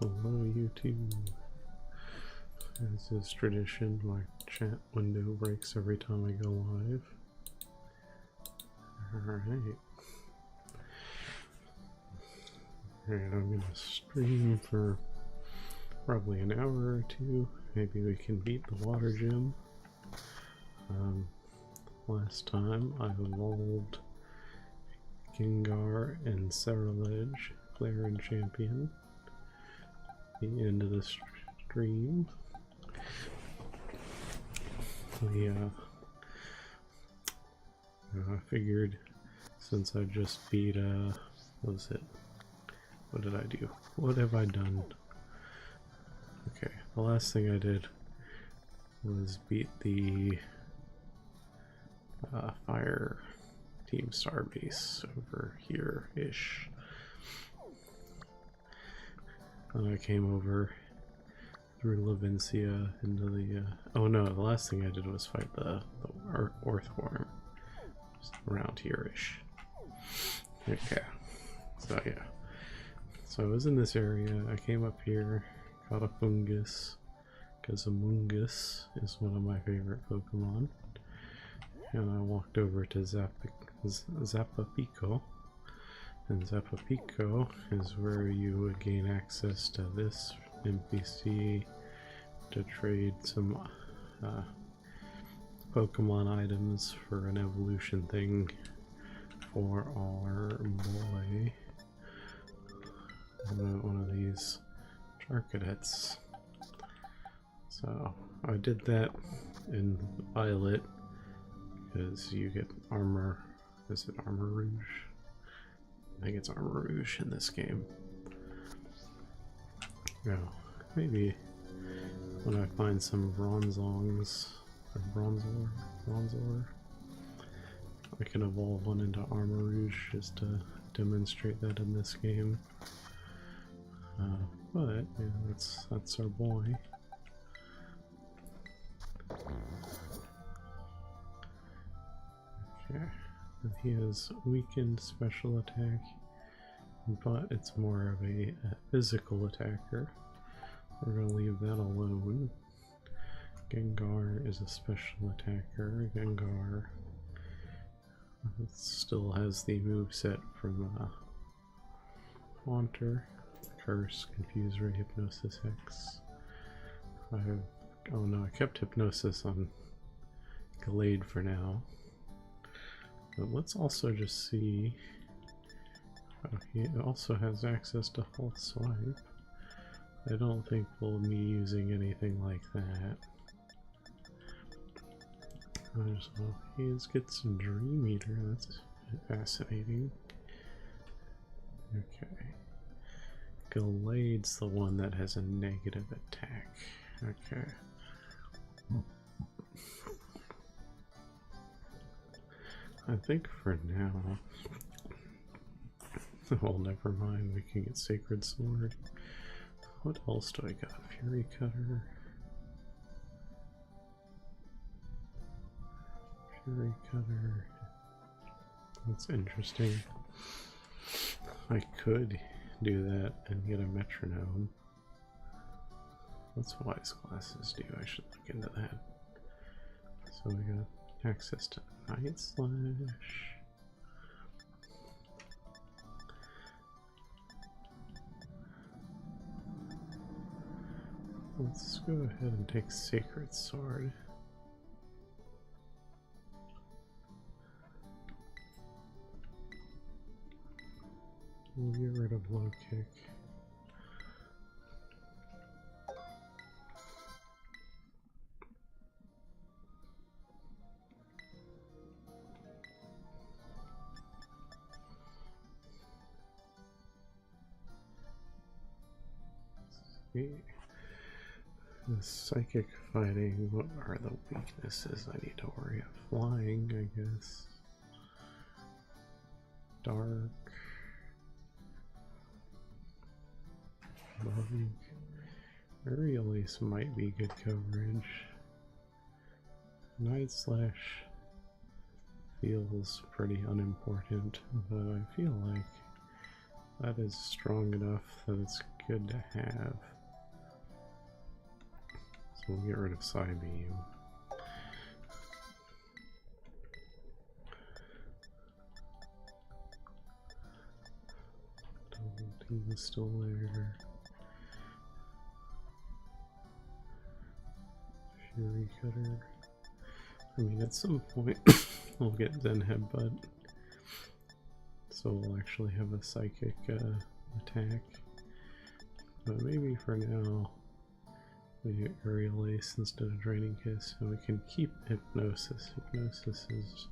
Hello YouTube. As is tradition, my chat window breaks every time I go live. Alright. Alright, I'm gonna stream for probably an hour or two. Maybe we can beat the water gym. Last time I evolved Gengar and Cerulege, player and champion. The end of the stream. I figured since I just beat, what was it? What did I do? What have I done? Okay, the last thing I did was beat the Fire Team Star base over here-ish. And I came over through Levincia into the, oh no, the last thing I did was fight the Earthworm. Just around here-ish. Okay, so yeah. So I was in this area, I came up here, caught a fungus, because a mungus is one of my favorite Pokemon. And I walked over to Zapapico. And Zapapico is where you would gain access to this NPC to trade some Pokemon items for an evolution thing for our boy. One of these Charcadets. So I did that in Violet because you get armor. Is it Armor Rouge? I think it's Armor Rouge in this game. Yeah, maybe when I find some Bronzongs or Bronzor, I can evolve one into Armor Rouge just to demonstrate that in this game. But yeah, that's our boy. Okay, and he has weakened special attack, but it's more of a physical attacker. We're gonna leave that alone. Gengar is a special attacker. Gengar still has the moveset from Haunter. Curse, Confuse Ray, Hypnosis X. Oh no, I kept Hypnosis on Glade for now. But let's also just see. He also has access to Halt Swipe. I don't think we'll be using anything like that. He gets some Dream Eater, that's fascinating. Okay. Glade's the one that has a negative attack. Okay. I think for now... well, never mind, we can get Sacred Sword. What else do I got? Fury Cutter. Fury Cutter. That's interesting. I could do that and get a metronome. What's Wise Glasses do? I should look into that. So we got access to Night Slash. Let's go ahead and take Sacred Sword. We'll get rid of Low Kick. See. The psychic fighting, what are the weaknesses I need to worry about? Flying, I guess. Dark. Bug. Aerialise might be good coverage. Night Slash feels pretty unimportant, but I feel like that is strong enough that it's good to have. So we'll get rid of Psybeam. Double is still there. Fury Cutter. I mean, at some point we'll get Zen Headbutt, so we'll actually have a psychic attack. But maybe for now we get Aerial Ace instead of Draining Kiss, and we can keep Hypnosis. Hypnosis is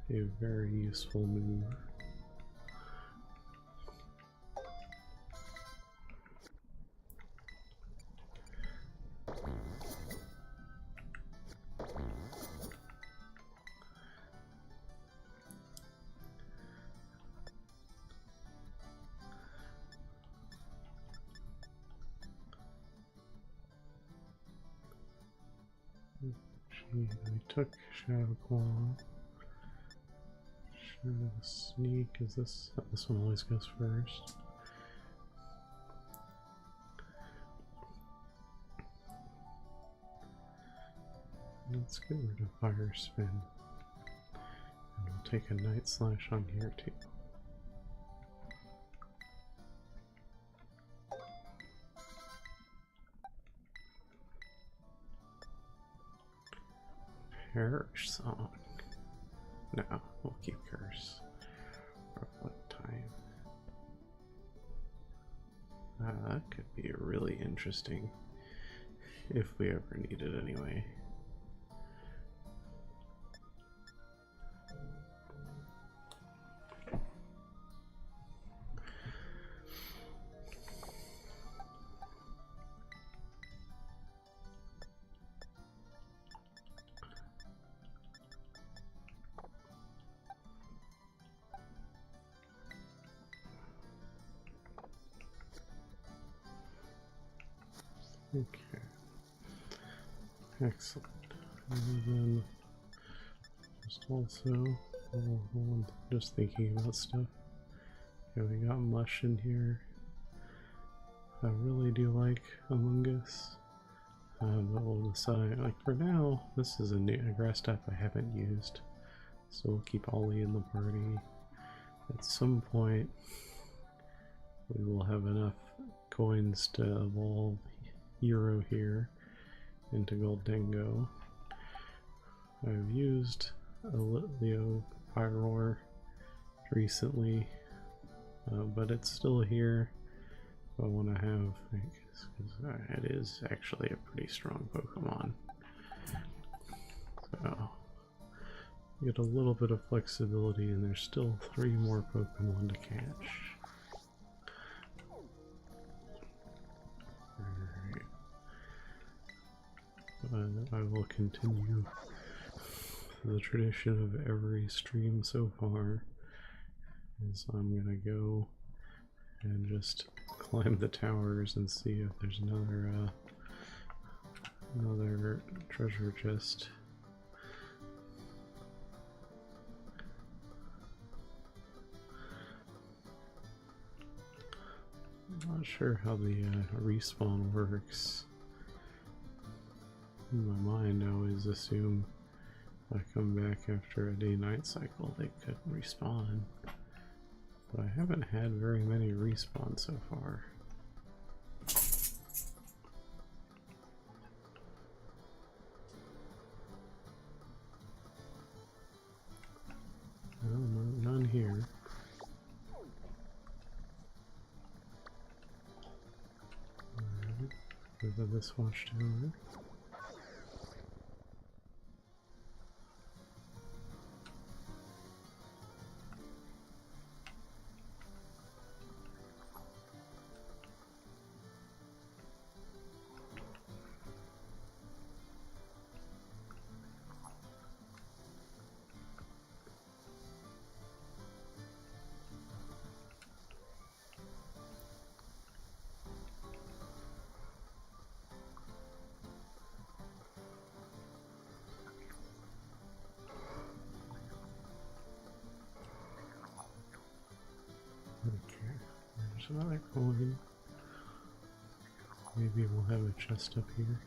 a very useful move. We took Shadow Claw. Shadow Sneak, is this one always goes first? Let's get rid of Fire Spin. And we'll take a Night Slash on here too. Perish Song. No, we'll keep Curse. For what time? That could be really interesting if we ever need it anyway. Okay, excellent. And then just also, just thinking about stuff. Okay, we got Mush in here. I really do like Among Us, but we'll decide. Like for now, this is a grass type I haven't used, so we'll keep Ollie in the party. At some point, we will have enough coins to evolve Hero here into Goldengo. I've used a Leo Pyroar recently, but it's still here. I want to have, because it is actually a pretty strong Pokemon. So get a little bit of flexibility, and there's still 3 more Pokemon to catch. I will continue the tradition of every stream so far, is I'm gonna go and just climb the towers and see if there's another treasure chest. I'm not sure how the respawn works. In my mind, I always assume if I come back after a day-night cycle, they could respawn. But I haven't had very many respawns so far. No, none here. Alright, over this watchtower. Okay, there's another coin. Maybe we'll have a chest up here.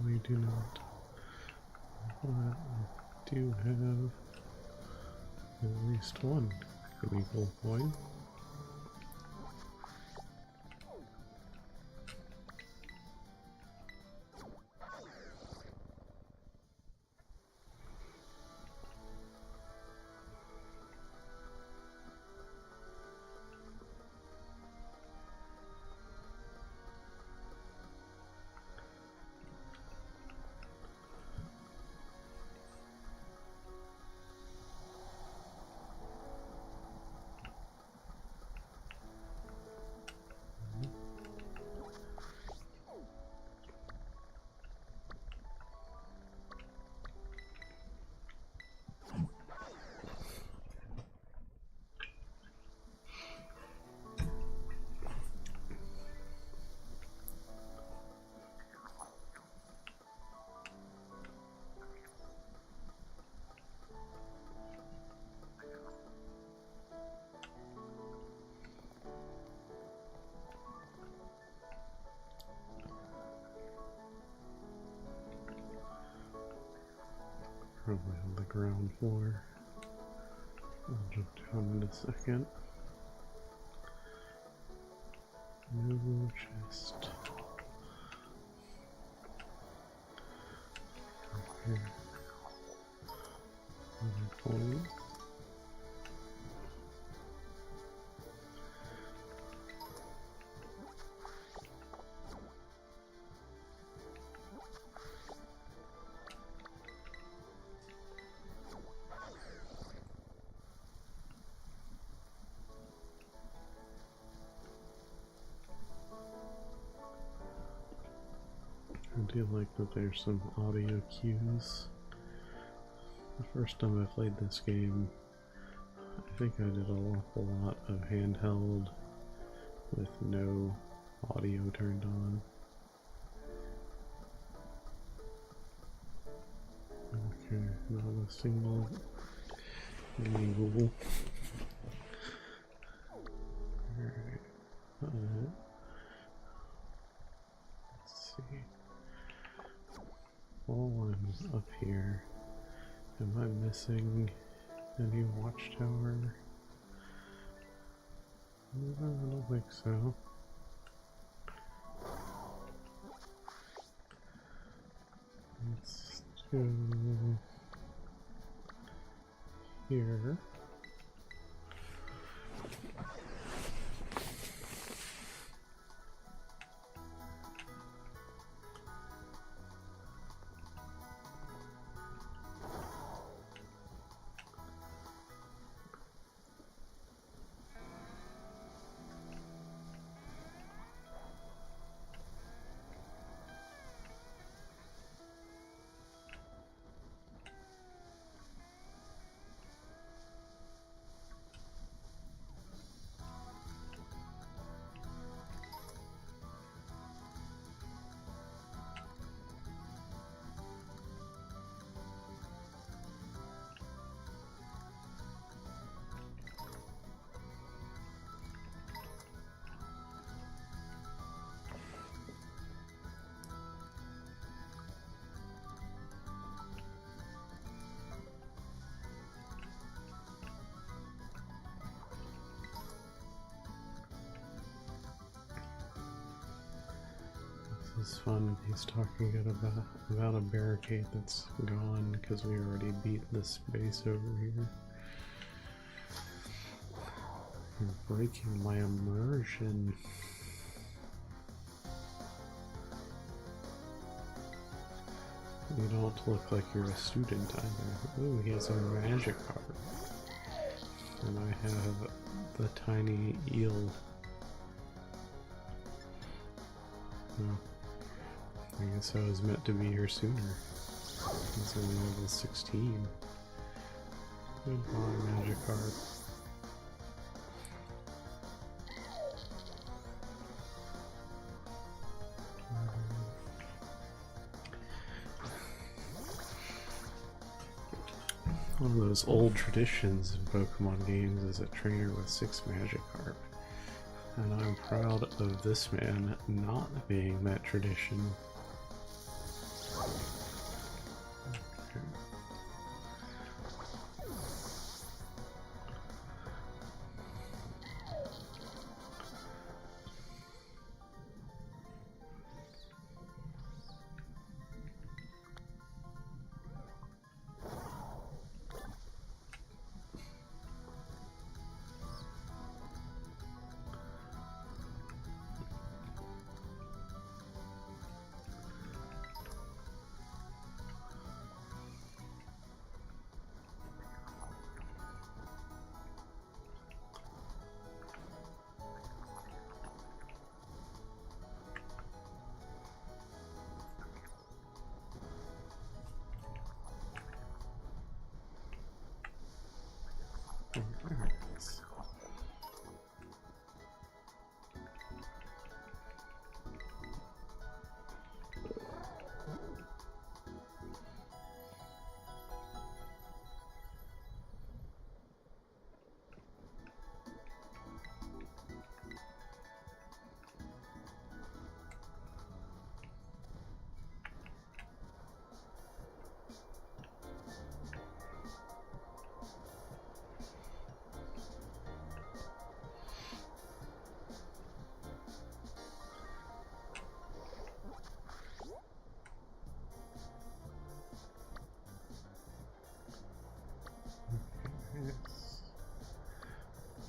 We do not. But we do have at least one unevolved coin. Probably on the ground floor. I'll jump down in a second. No chest. Okay. Coin. I do like that there's some audio cues. The first time I played this game, I think I did an awful lot of handheld with no audio turned on. Okay, not a single Google. Alright. Let's see. While I'm up here, am I missing any watchtower? No, I don't think so. Let's go here. This is fun. He's talking about a barricade that's gone because we already beat this base over here. You're breaking my immersion. You don't look like you're a student either. Ooh, he has a magic card. And I have the tiny eel. Oh. I guess I was meant to be here sooner. He's only level 16. Goodbye, magic card. One of those old traditions in Pokemon games is a trainer with 6 Magikarp. And I'm proud of this man not being that tradition. Okay.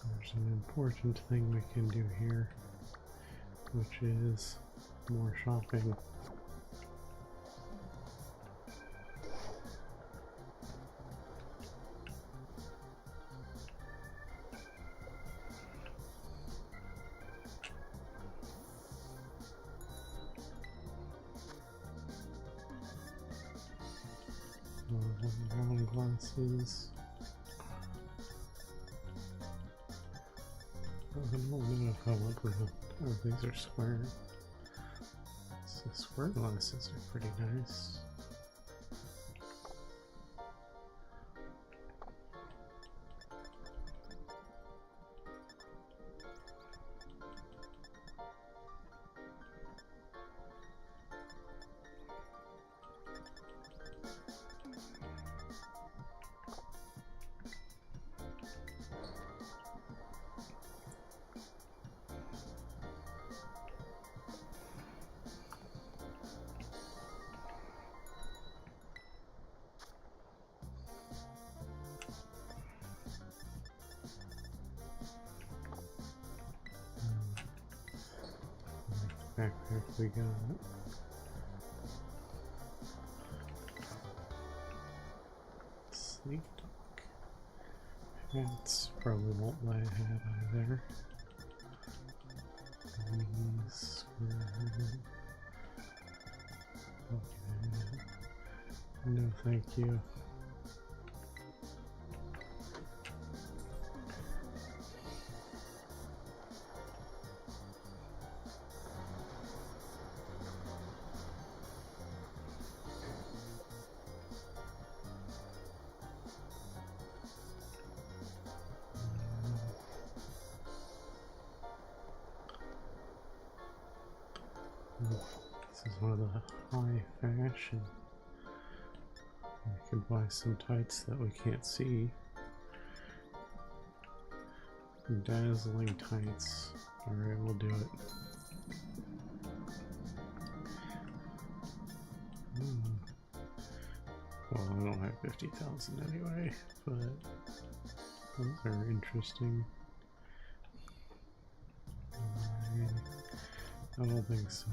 There's an important thing we can do here, which is more shopping. Round glasses. I don't know if I want the. Oh, these are square. So square glasses are pretty nice. Backpack we got. Sleep talk. Hats probably won't buy a hat either. These okay. No, thank you. This is one of the high fashion. We can buy some tights that we can't see. Dazzling tights. Alright, we'll do it. Well, I don't have 50,000 anyway, but those are interesting. I don't think so.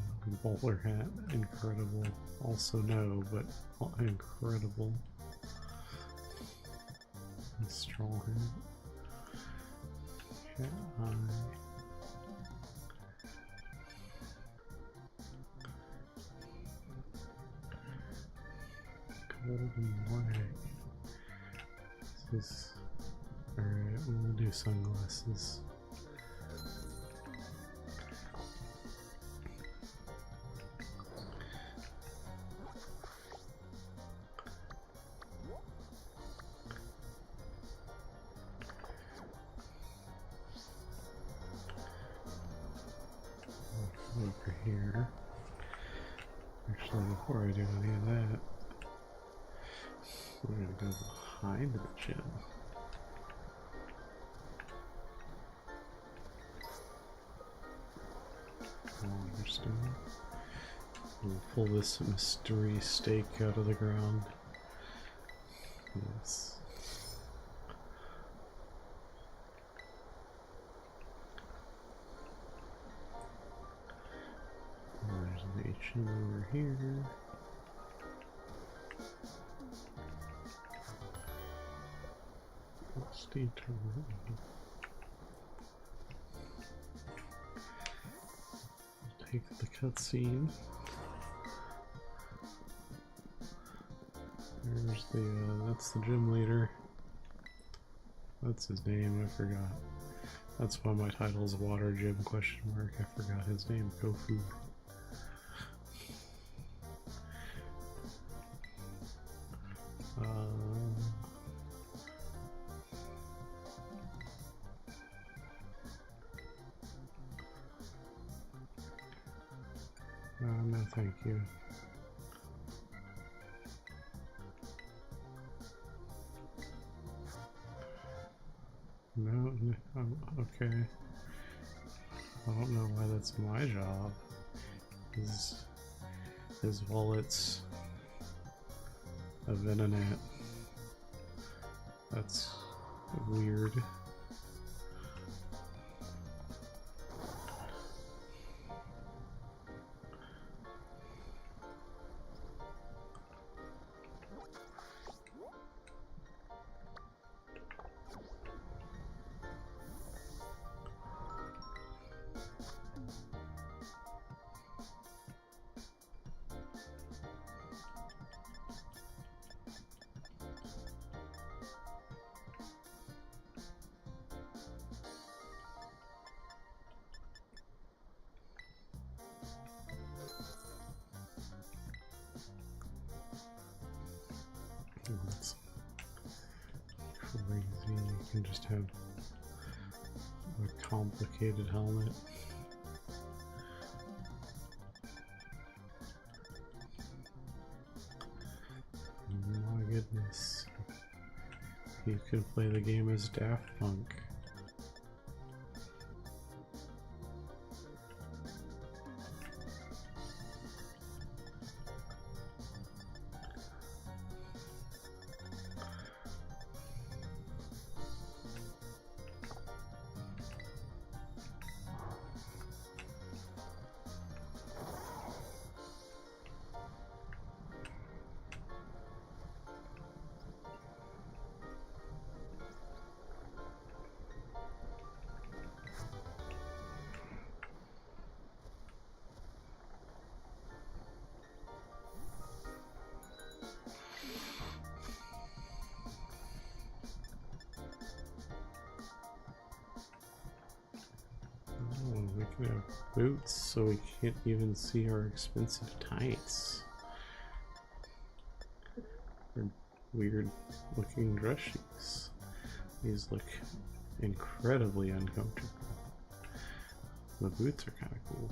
Bowler hat, incredible. Also no, but incredible. And straw hat. Cat eye. Golden leg. This is... Alright, we'll do sunglasses. here. Actually, before I do any of that, we're gonna go behind the gym. Cornerstone. We'll pull this mystery stake out of the ground. Yes. There's an HM over here. Let's detour. Take the cutscene. There's the, that's the gym leader. That's his name, I forgot. That's why my title is Water Gym question mark. I forgot his name, Kofu. No, thank you. No, okay. I don't know why that's my job. His wallet's a Venonet. That's weird. That's crazy. You can just have a complicated helmet. My goodness. You can play the game as Daft Punk. We can have boots so we can't even see our expensive tights. Or weird looking dress shoes. These look incredibly uncomfortable. The boots are kind of cool.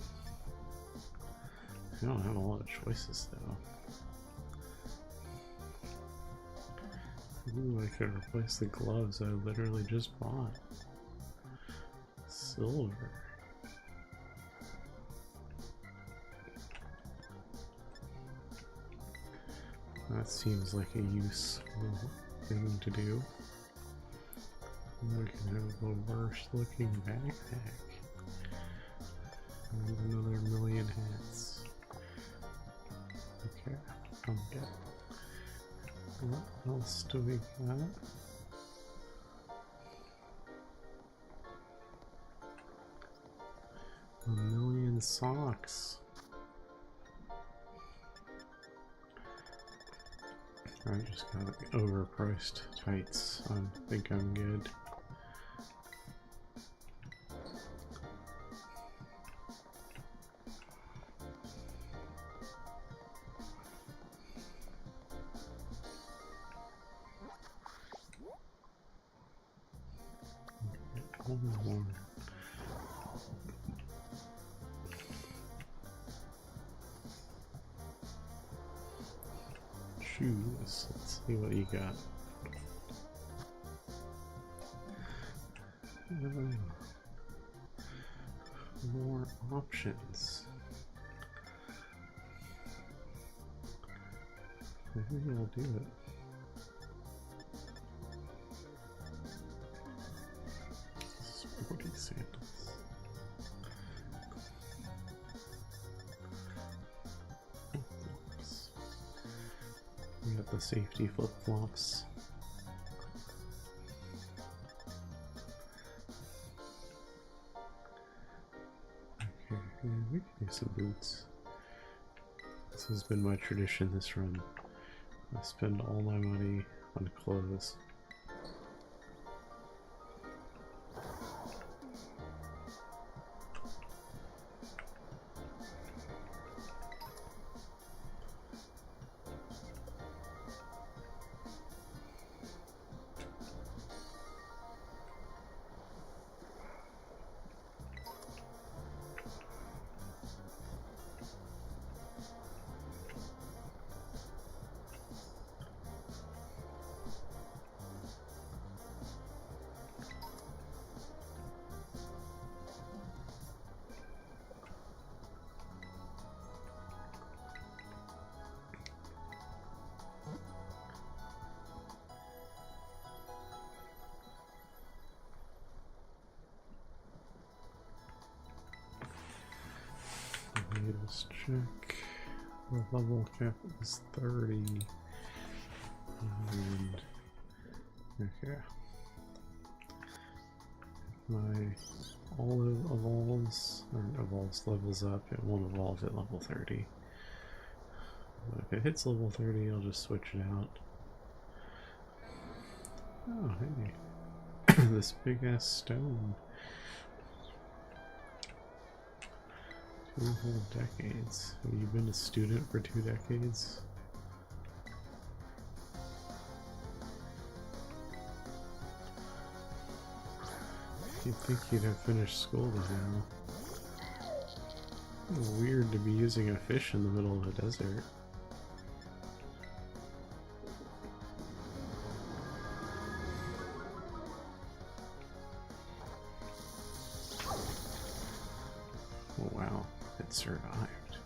I don't have a lot of choices though. Ooh, I could replace the gloves I literally just bought. Silver. That seems like a useful thing to do. We can have the worst looking backpack. And another million hats. Okay, I'm dead. What else do we got? A million socks. I just got overpriced tights. I think I'm good. shoes. Let's see what you got. More options. Maybe I'll do it. Sporty sandals. Flip-flops. We got the safety flip-flops. Okay, we can do some boots. This has been my tradition this run. I spend all my money on clothes. Let's check. The level cap is 30. And okay. My olive evolves, or evolves levels up, it won't evolve at level 30. But if it hits level 30, I'll just switch it out. Oh, hey. This big ass stone. 2 whole decades. Have you been a student for 2 decades? You'd think you'd have finished school by now. Weird to be using a fish in the middle of a desert. Oh wow, it survived.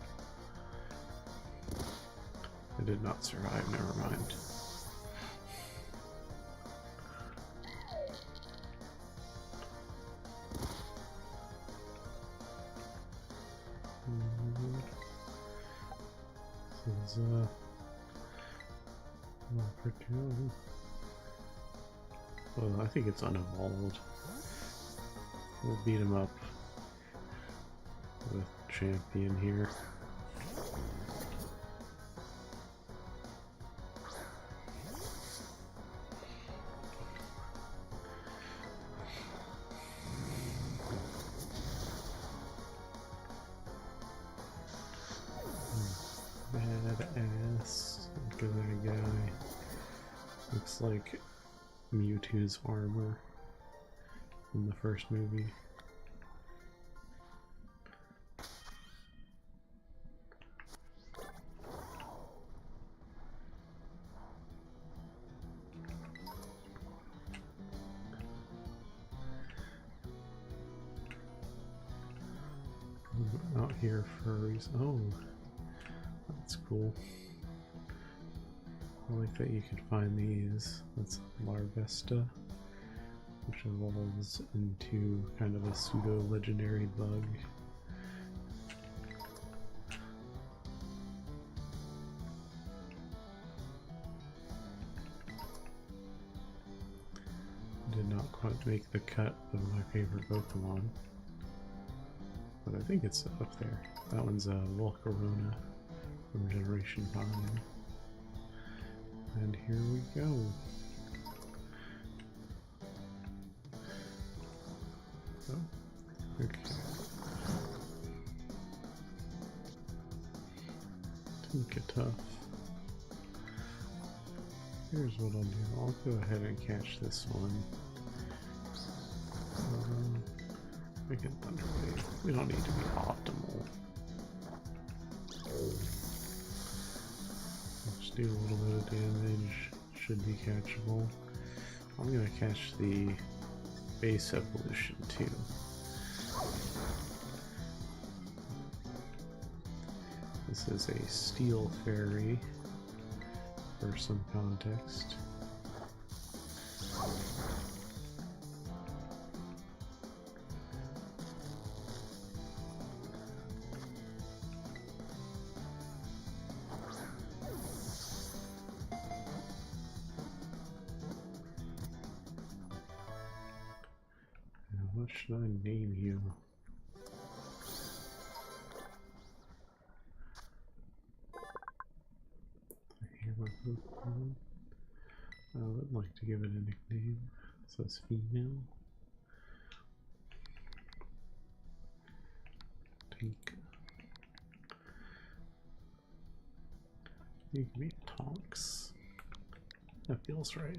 It did not survive, never mind. This is number 2. Well, I think it's unevolved. We'll beat him up with champion here. Badass. Look at that guy. Looks like Mewtwo's armor from the first movie. Out here for a reason. Oh, that's cool. I like that you can find these. That's Larvesta, which evolves into kind of a pseudo-legendary bug. Did not quite make the cut of my favorite Pokemon. But I think it's up there. That one's a Volcarona from Generation 5. And here we go. Oh, okay. Didn't get tough. Here's what I'll do. I'll go ahead and catch this one. We can Thunder Wave. We don't need to be optimal. Just do a little bit of damage. Should be catchable. I'm gonna catch the base evolution too. This is a steel fairy for some context. What should I name you? I would like to give it a nickname. It says female. Tank. You can be Tonks. That feels right.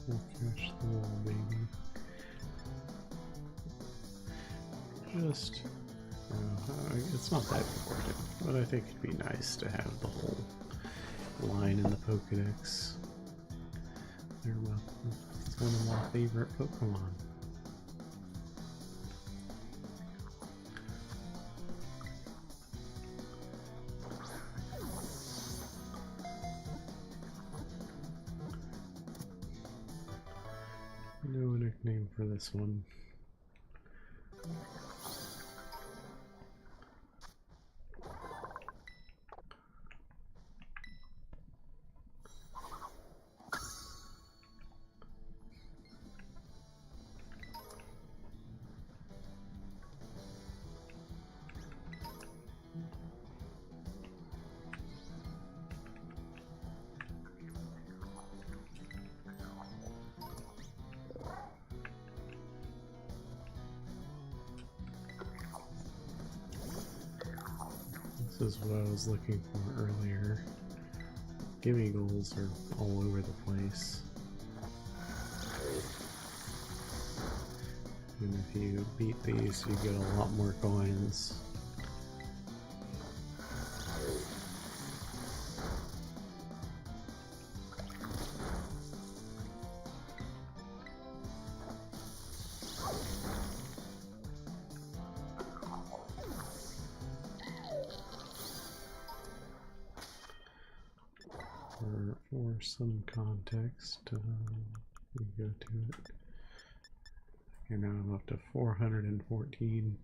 We'll catch the little baby. Just, it's not that important, but I think it'd be nice to have the whole line in the Pokedex. It's one of my favorite Pokemon. No nickname for this one. This is what I was looking for earlier. Gimme goals are all over the place. And if you beat these, you get a lot more coins. For some context, we go to it. And now I'm up to 414.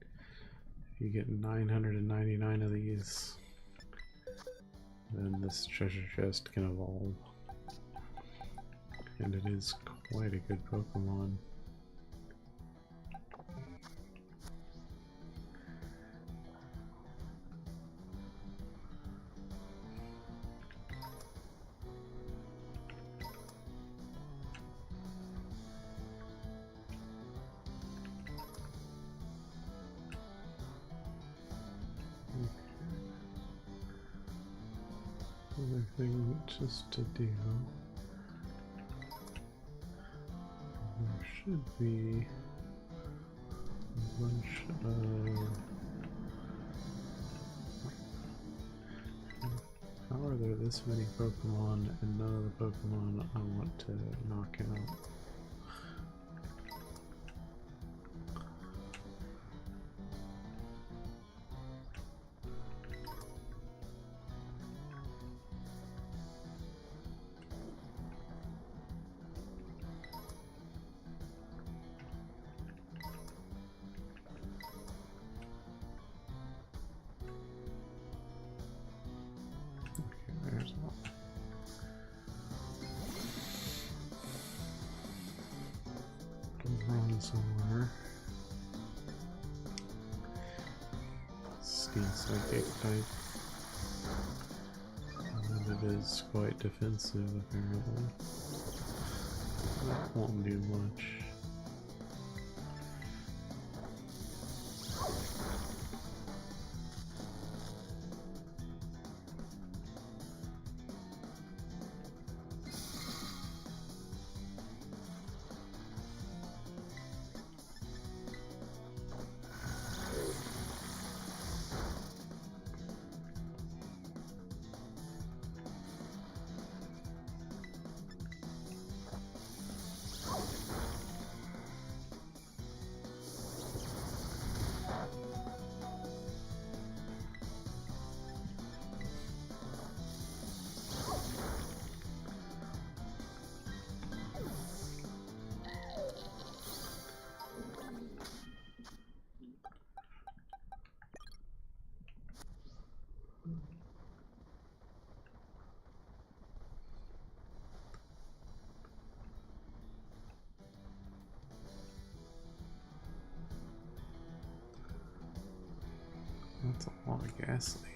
You get 999 of these, then this treasure chest can evolve. And it is quite a good Pokemon. Other thing just to do, there should be a bunch of, how are there this many Pokemon and none of the Pokemon I want to knock out? Somewhere. Steel Psychic type. And it is quite defensive apparently. That won't do much. That's a lot of ghastly.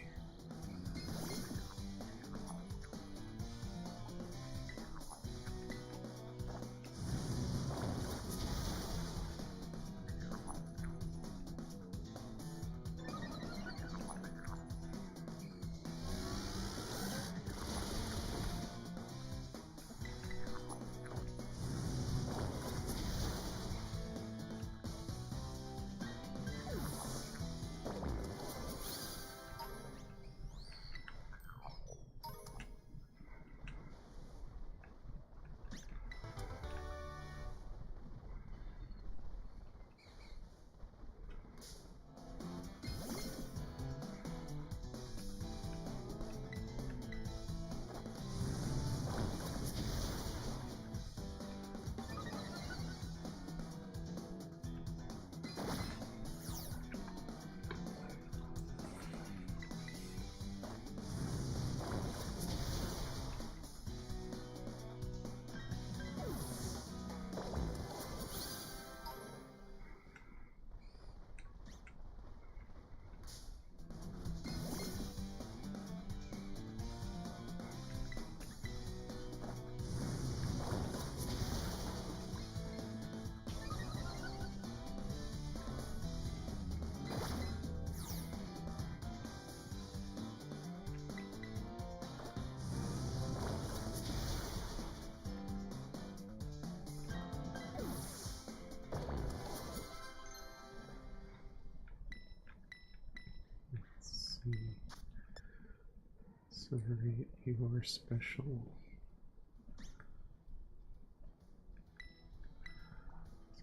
Separate your special.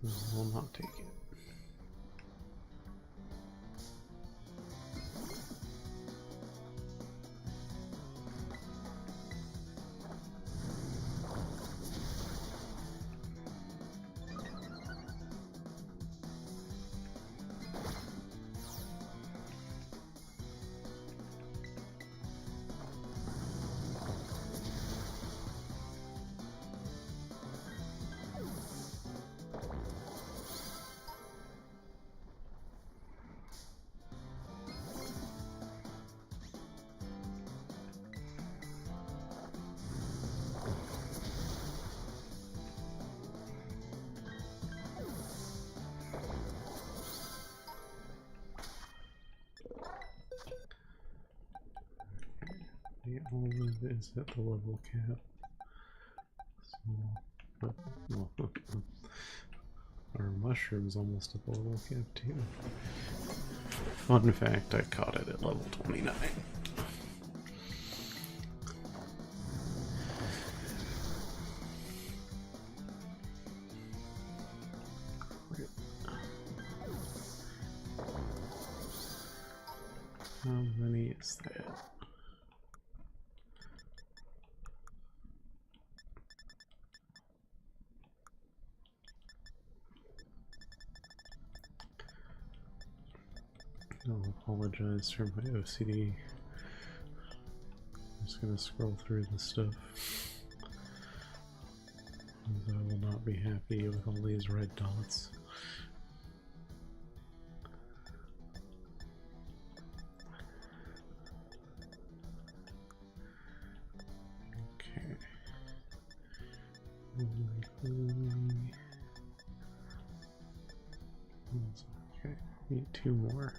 So I will not take it. The olive is at the level cap. So, well, our mushroom's almost at the level cap too. Fun fact, I caught it at level 29. How many is that? I'll apologize for my OCD. I'm just gonna scroll through the stuff. I will not be happy with all these red dots. Okay. Okay, need 2 more.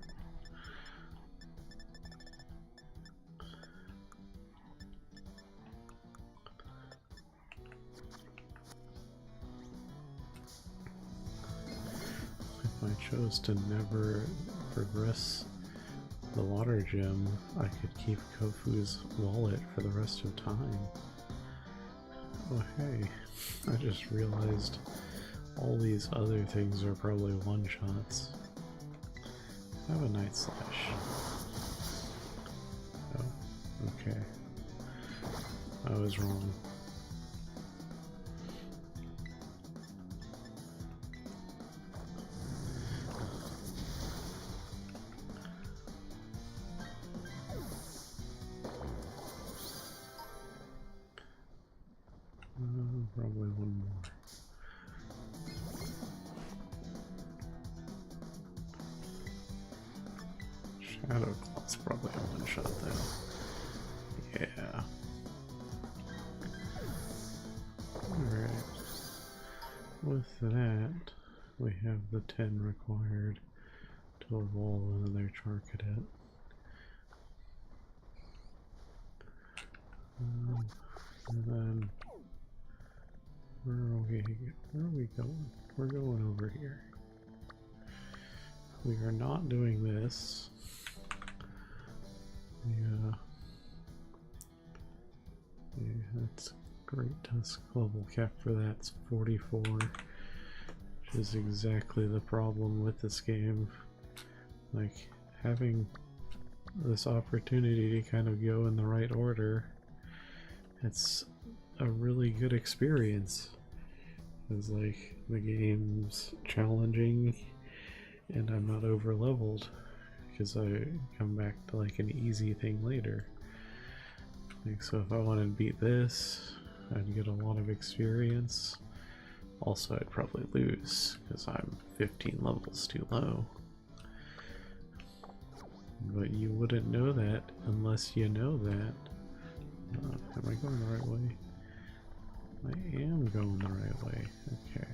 If I chose to never progress the water gem, I could keep Kofu's wallet for the rest of time. Oh hey, I just realized all these other things are probably one-shots. Have a night slash. Oh, okay. I was wrong. Probably one more. Shadow Claw's probably a one-shot though. Yeah. Alright. With that, we have the 10 required to evolve another Char Cadet. And then where are we going? We're going over here. We are not doing this. Yeah, that's Great Tusk level cap for that's 44, which is exactly the problem with this game. Like, having this opportunity to kind of go in the right order, it's a really good experience. It's like the game's challenging and I'm not over leveled because I come back to like an easy thing later. Like, so if I wanted to beat this, I'd get a lot of experience. Also, I'd probably lose because I'm 15 levels too low. But you wouldn't know that unless you know that. Am I going the right way? I am going the right way. Okay.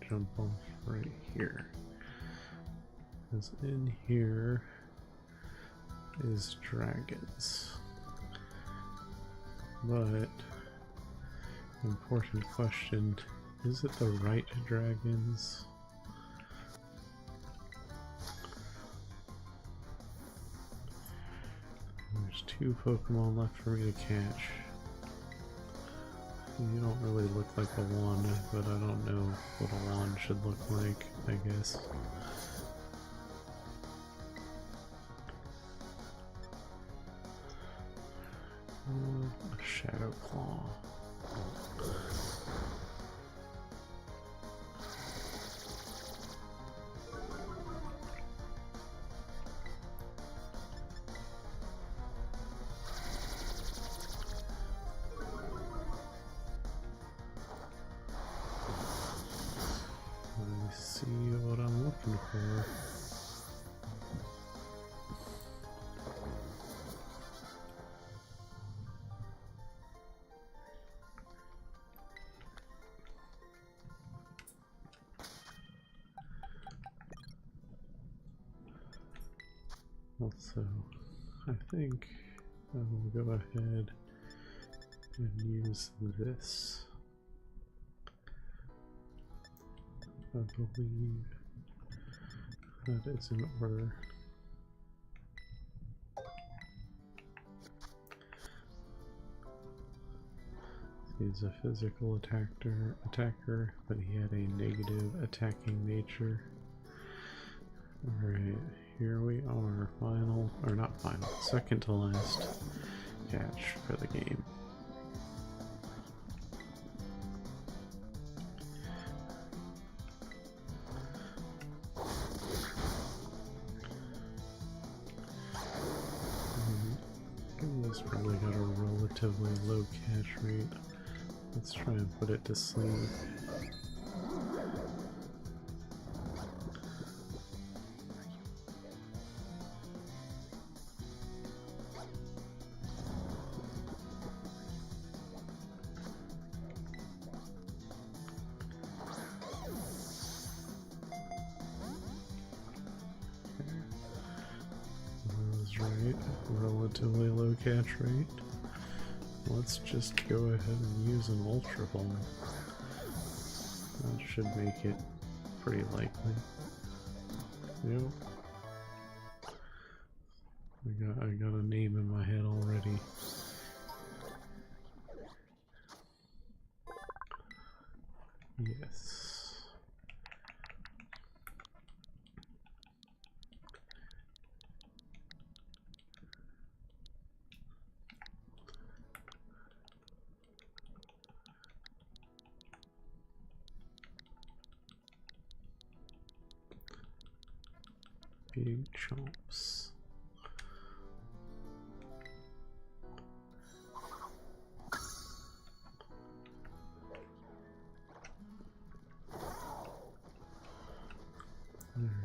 Jump off right here. Because in here is dragons. But, important question, is it the right dragons? There's 2 Pokemon left for me to catch. You don't really look like a wand, but I don't know what a wand should look like, I guess. A Shadow Claw. Let's see what I'm looking for. Also, I think I will go ahead and use this. I believe that is in order. He's a physical attacker, but he had a negative attacking nature. Alright, here we are, second to last catch for the game. This probably got a relatively low catch rate. Let's try and put it to sleep. Right, relatively low catch rate. Let's just go ahead and use an Ultra Ball. That should make it pretty likely. Yep. I got a name in my head already. Yes. big chomps.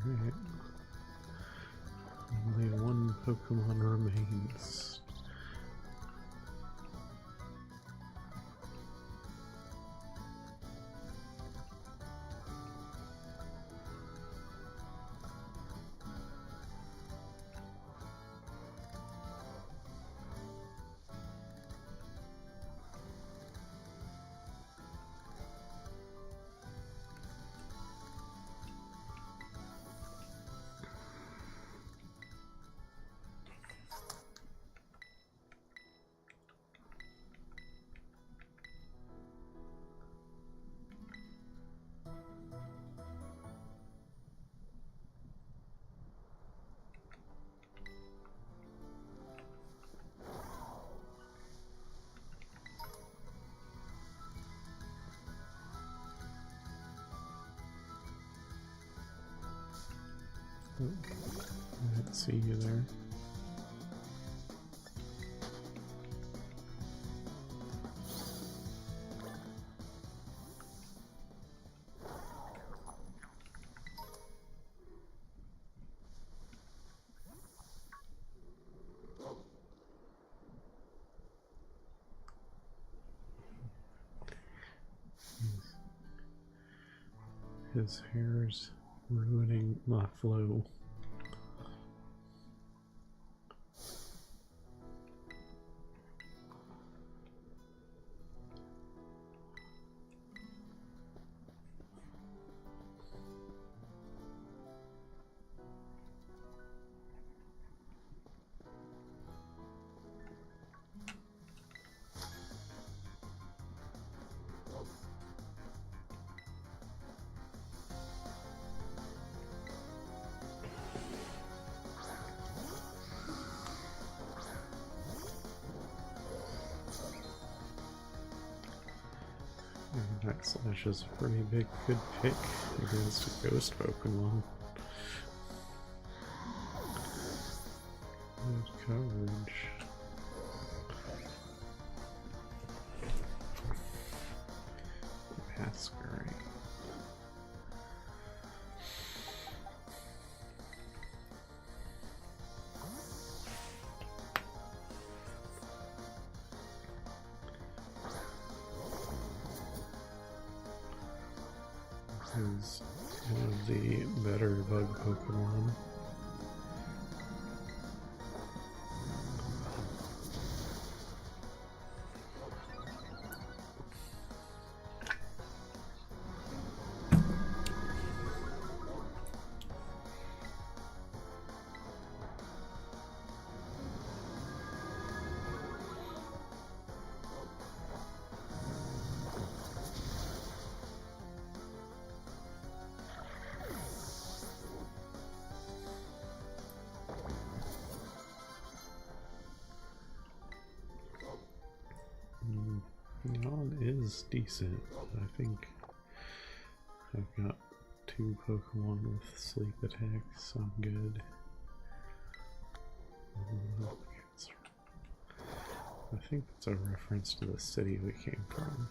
Alright. Only one Pokemon remains. Oh, I didn't see you there. His hair's ruining my flow. That Slash is a pretty good pick against a ghost Pokemon. Good coverage. Masquerade. Is one of the better bug Pokemon. Yawn is decent. I think I've got 2 Pokemon with sleep attacks, so I'm good. I think it's a reference to the city we came from.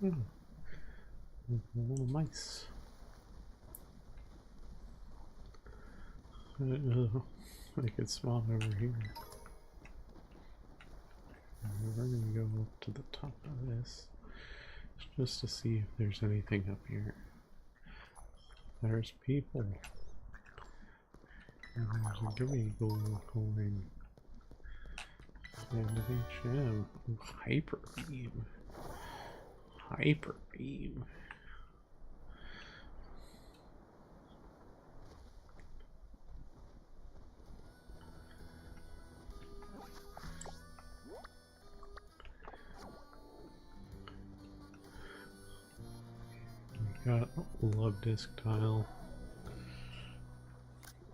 Oh, little mice. I could spawn over here. We're gonna go up to the top of this just to see if there's anything up here. There's people. And there's a gummy gold coin. And a HM. Ooh, hyper beam. Hyper beam. We got love disc tile.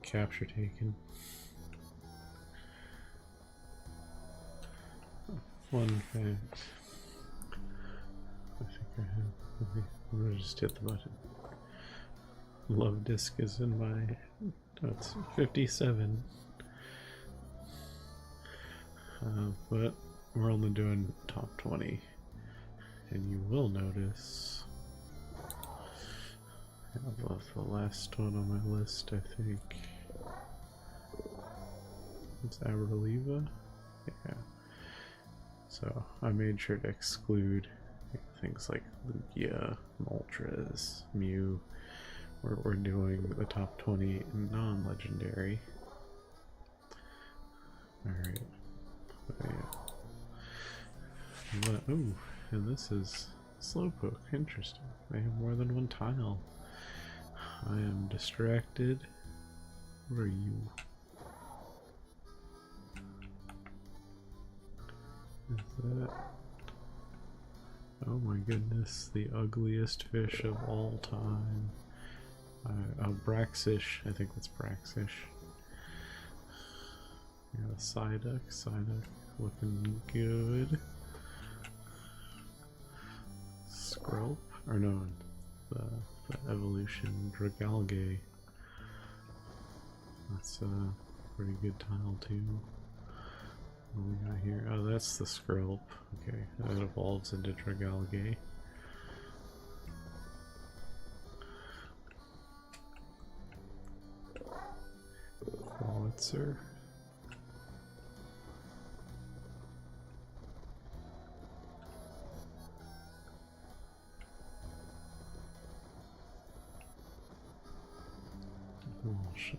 Capture taken. Fun fact. I think I have. Okay, I'm gonna just hit the button. Love disc is in my. That's 57. But we're only doing top 20. And you will notice. I love the last one on my list, I think. It's Aberleva? Yeah. So I made sure to exclude things like Lugia, Moltres, Mew. We're doing the top 20 non-legendary. Alright. But, ooh, and this is Slowpoke. Interesting. They have more than one tile. I am distracted. What are you? Is that? Oh my goodness, the ugliest fish of all time. Braxish, I think that's Braxish. Yeah, Psyduck looking good. Skrelp, or no, the evolution Dragalge. That's a pretty good tile too. What we got here? Oh, that's the Skrelp. Okay, that evolves into Dragalge. Qualitzer.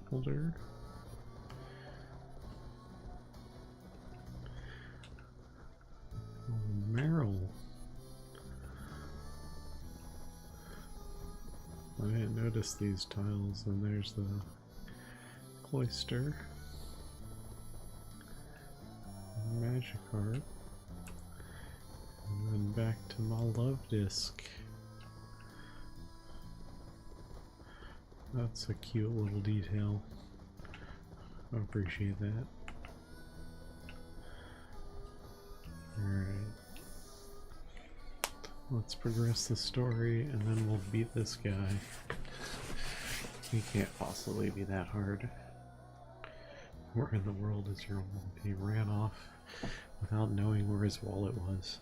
Shoulder. Meryl. I didn't notice these tiles, and there's the Cloyster. Magikarp. And then back to my love disc. That's a cute little detail. I appreciate that. Alright. Let's progress the story and then we'll beat this guy. He can't possibly be that hard. Where in the world is your wallet? He ran off without knowing where his wallet was.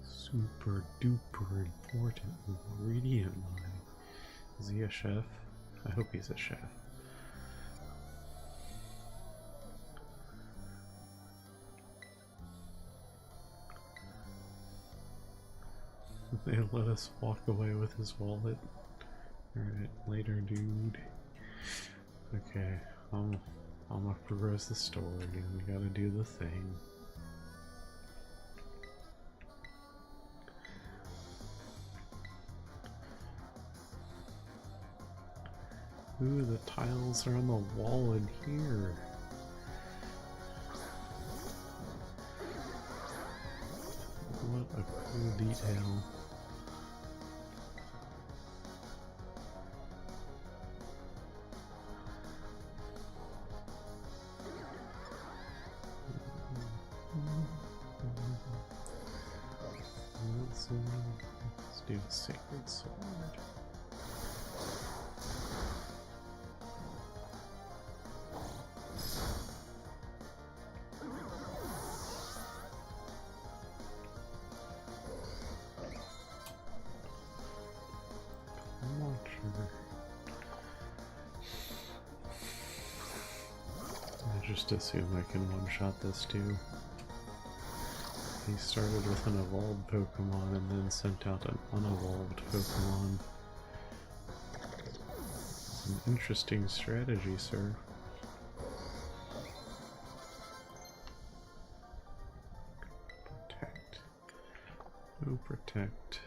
Super duper important ingredient line. Is he a chef? I hope he's a chef. They let us walk away with his wallet. Alright, later dude. Okay, I'm gonna progress the story and we gotta do the thing. Ooh, the tiles are on the wall in here. What a cool detail. Let's do a sacred sword. just assume I can one-shot this too. He started with an evolved Pokemon and then sent out an unevolved Pokemon. An interesting strategy, sir. Protect. Oh, protect.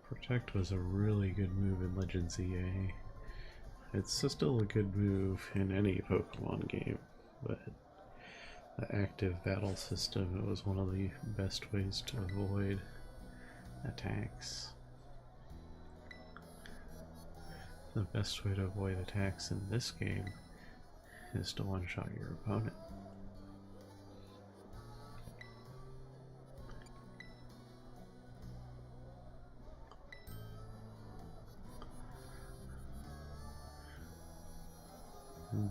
Protect was a really good move in Legends EA. It's still a good move in any Pokemon game, but the active battle system, it was one of the best ways to avoid attacks. The best way to avoid attacks in this game is to one-shot your opponent.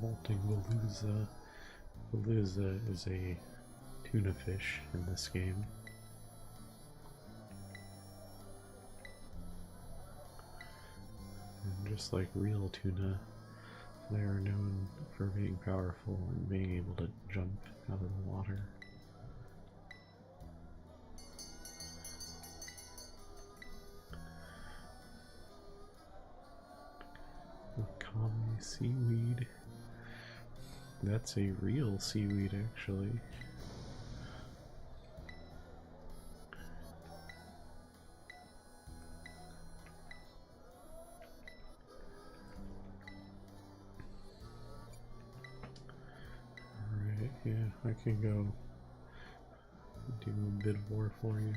Molting Veluza. Veluza is a tuna fish in this game. And just like real tuna, they are known for being powerful and being able to jump out of the water. Wakame seaweed. That's a real seaweed, actually. Alright, yeah, I can go do a bid war for you.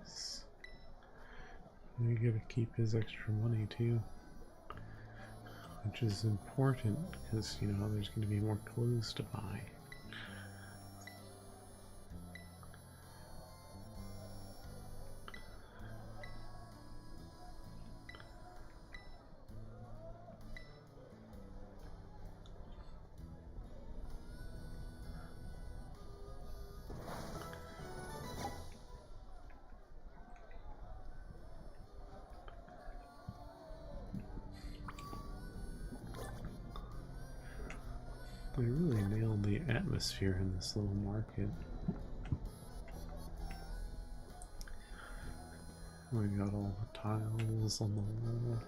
Nice. You gotta keep his extra money too, which is important because, you know, there's gonna be more clothes to buy. They really nailed the atmosphere in this little market. We got all the tiles on the wall.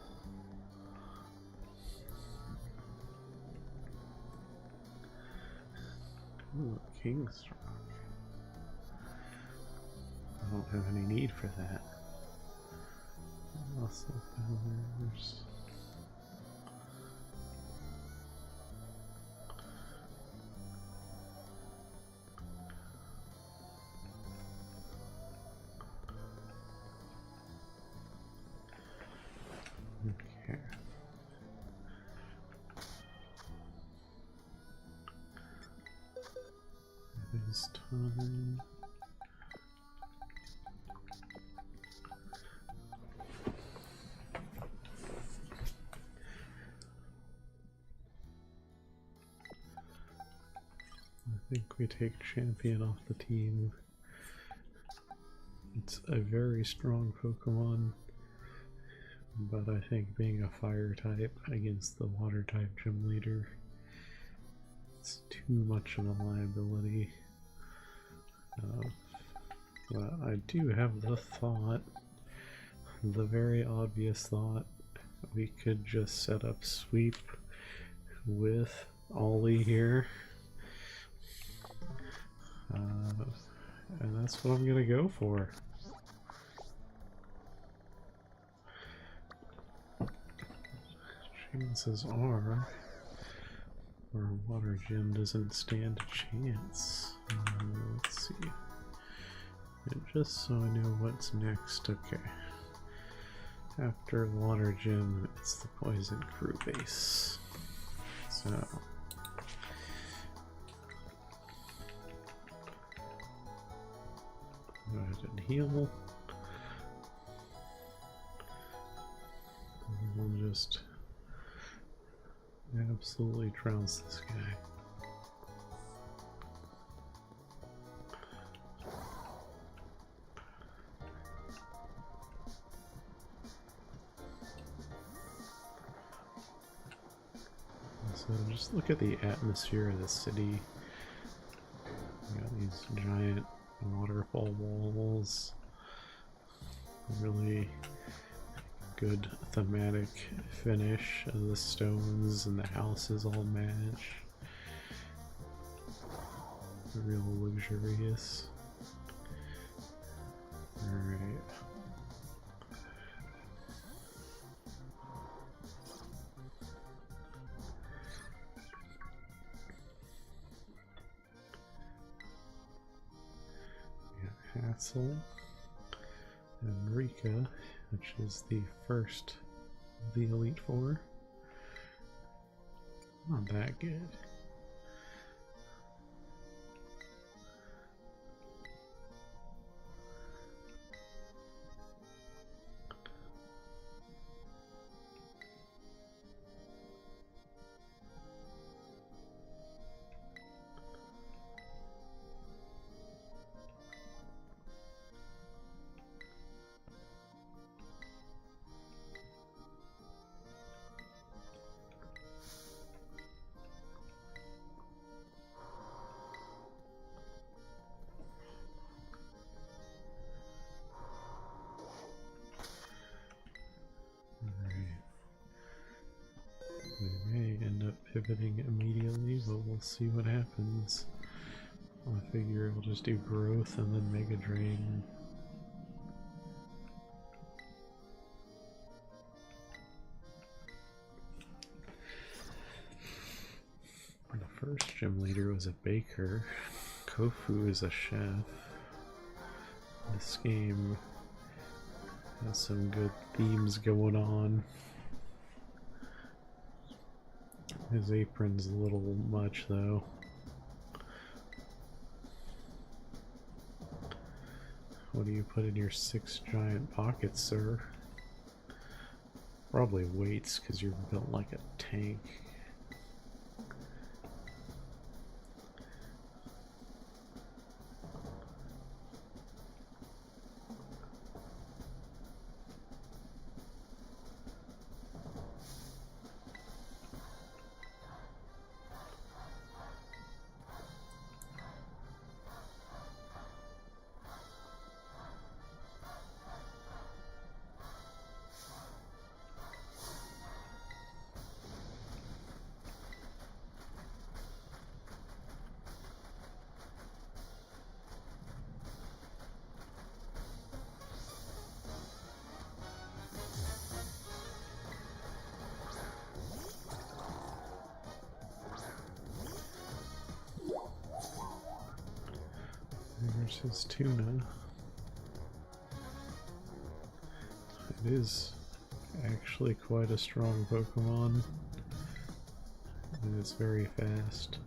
Ooh, a King's Rock. I don't have any need for that. Muscle powers. Okay. It is time. I think we take Champion off the team. It's a very strong Pokemon, but I think being a fire type against the water type gym leader, it's too much of a liability. But I do have the thought, the very obvious thought, we could just set up sweep with Ollie here. And that's what I'm gonna go for. Chances are our water gym doesn't stand a chance. Let's see. And just so I know what's next, okay. After the water gym, it's the poison crew base. So go ahead and heal. And we'll just absolutely trounce this guy. So just look at the atmosphere of the city. We got these giant waterfall walls. Really good thematic finish of the stones, and the houses all match. Real luxurious. Alright. Hassel and Rika, which is the first of the Elite Four. Not that good. Pivoting immediately, but we'll see what happens. I figure we'll just do growth and then Mega Drain. The first gym leader was a baker. Kofu is a chef. This game has some good themes going on. His apron's a little much, though. What do you put in your 6 giant pockets, sir? Probably weights, because you're built like a tank. There's his tuna. It is actually quite a strong Pokemon, and it's very fast,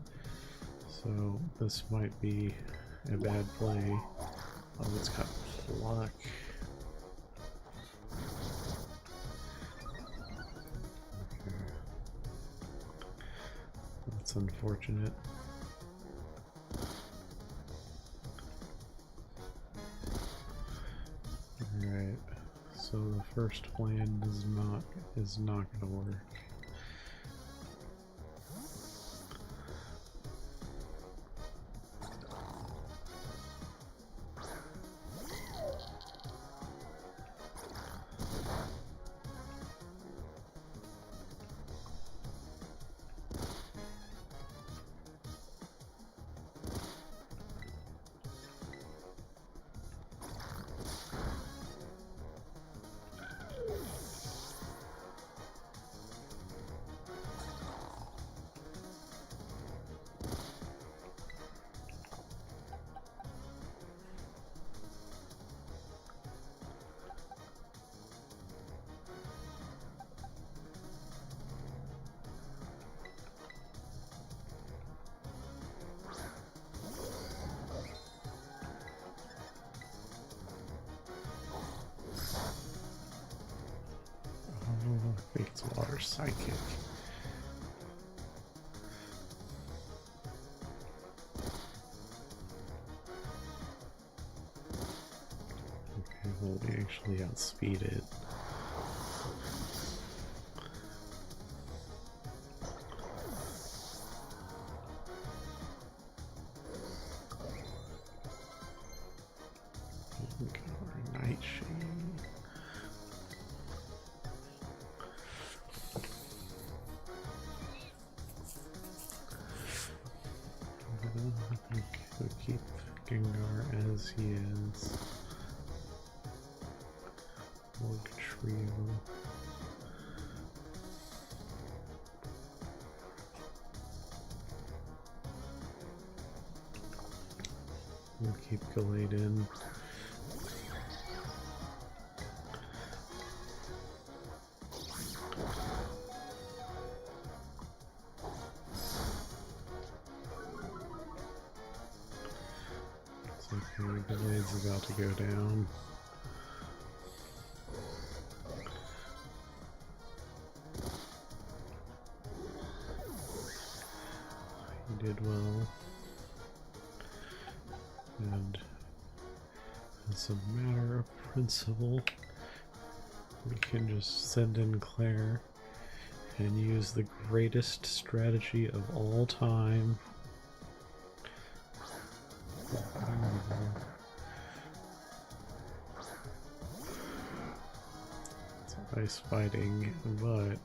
so this might be a bad play. Oh, it's got pluck. Okay. That's unfortunate. Alright, so the first plan is not gonna work. It's water psychic. Okay, well, we actually outspeed it. We'll keep Gengar as he is. Org Trio. We'll keep Galaden. Okay, Galade's about to go down. He did well. And as a matter of principle, we can just send in Claire and use the greatest strategy of all time. It's ice fighting, but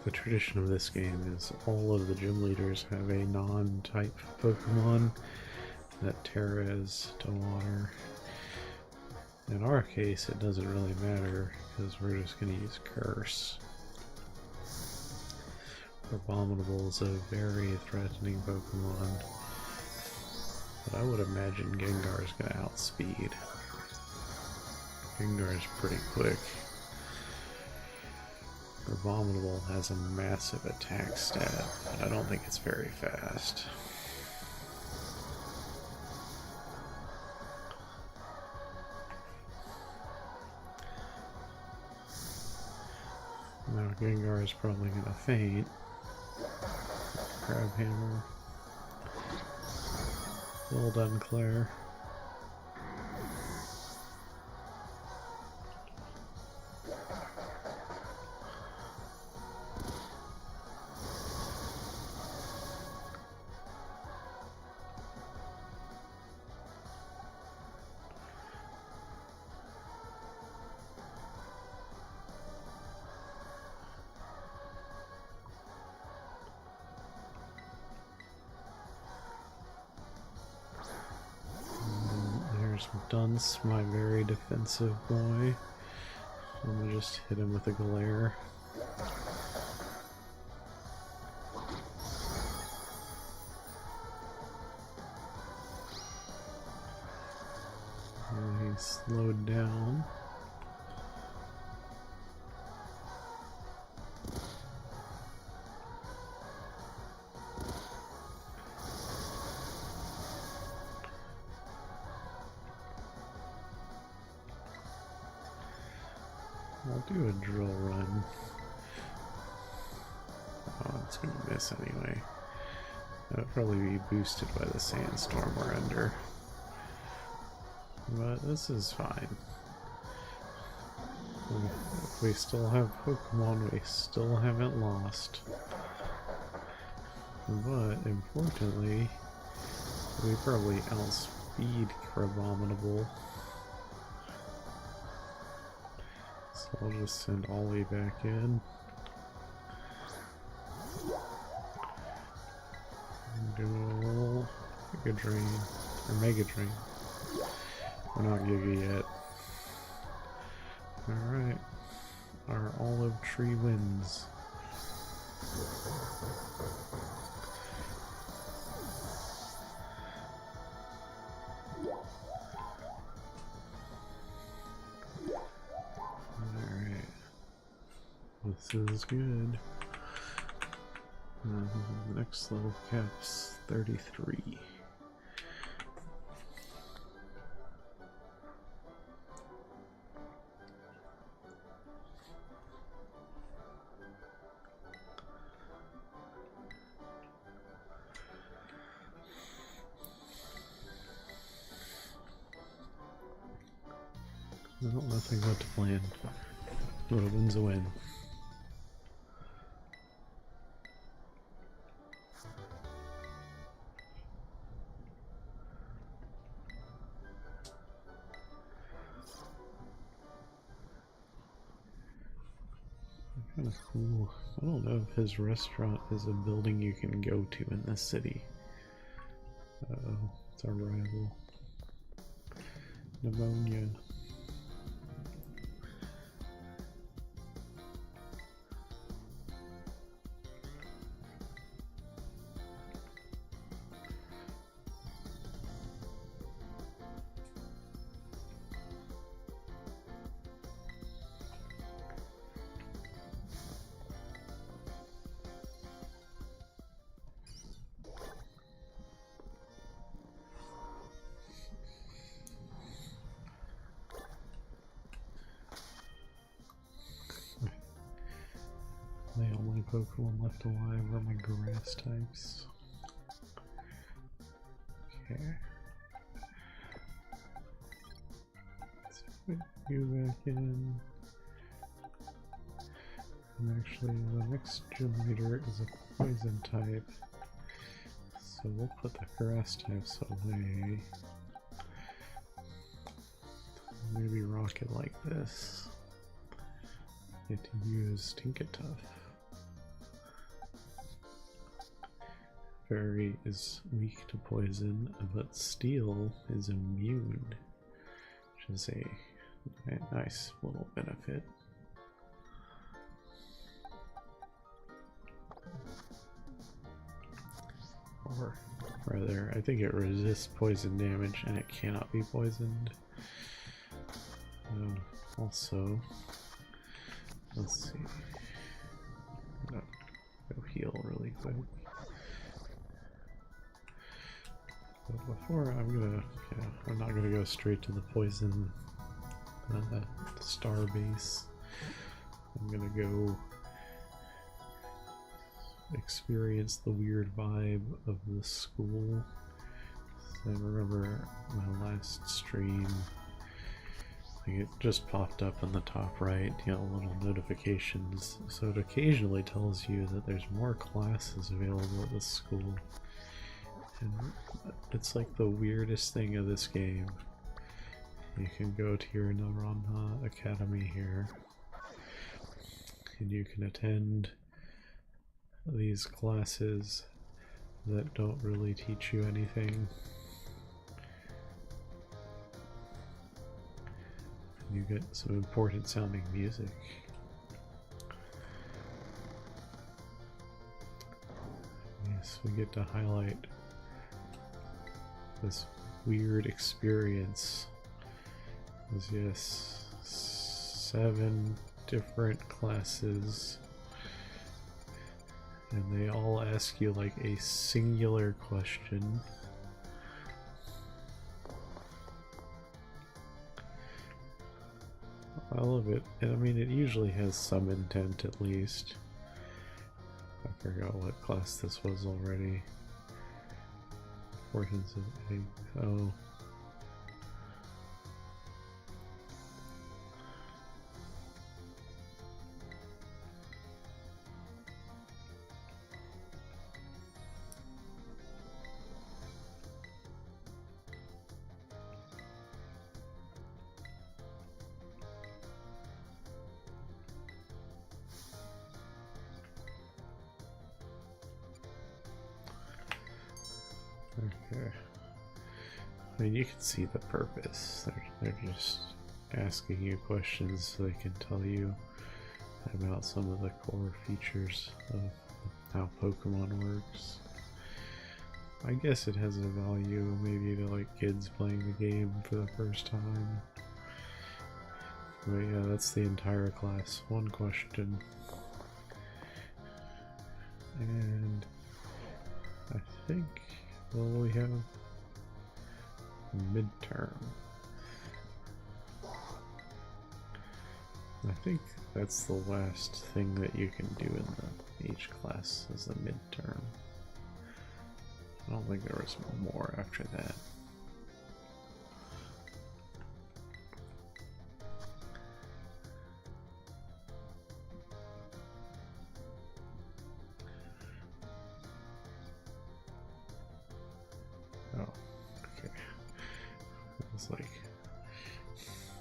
the tradition of this game is all of the gym leaders have a non-type Pokemon that Terras to water. In our case, it doesn't really matter because we're just going to use Curse. Abominable is a very threatening Pokemon, but I would imagine Gengar is going to outspeed. Gengar is pretty quick. Abominable has a massive attack stat, but I don't think it's very fast. Now Gengar is probably going to faint. Crab Hammer. Well done, Claire. Dunce, my very defensive boy. I'm gonna just hit him with a glare. And he's slowed down. I'll do a drill run. Oh, it's gonna miss anyway. That'll probably be boosted by the sandstorm we're under. But this is fine. If we still have Pokemon, we still haven't lost. But, importantly, we probably outspeed Abominable. So I'll just send Ollie back in. And do a little Giga Drain, or Mega Drain. We're not Giga yet. Alright. Our olive tree wins. Alright. This is good. The next level cap's 33. Well, nothing but to plan. But a win's a win. Kind of cool. I don't know if his restaurant is a building you can go to in this city. Uh-oh, it's our rival. Pneumonia. The only Pokemon left alive are my grass types. Okay. Let's put you back in. And actually, the next gym leader is a poison type. So we'll put the grass types away. Maybe rock it like this. Get to use Tinkatuff. Fairy is weak to poison, but Steel is immune, which is a nice little benefit. Or rather, I think it resists poison damage and it cannot be poisoned. Also, let's see. Go heal really quick. But before I'm not gonna go straight to the poison star base. I'm gonna go experience the weird vibe of the school. So I remember my last stream, like it just popped up in the top right, little notifications. So it occasionally tells you that there's more classes available at this school. And it's like the weirdest thing of this game. You can go to your Naranja Academy here, and you can attend these classes that don't really teach you anything. And you get some important sounding music. Yes, we get to highlight this weird experience. Yes, 7 different classes, and they all ask you like a singular question. All of it, and I mean, it usually has some intent at least. I forgot what class this was already. Importance of egg. Oh. Okay. I mean, you can see the purpose. They're just asking you questions so they can tell you about some of the core features of how Pokemon works. I guess it has a value maybe to like kids playing the game for the first time. But yeah, that's the entire class. One question. And I think, well, we have midterm. I think that's the last thing that you can do in each class is the midterm. I don't think there was more after that.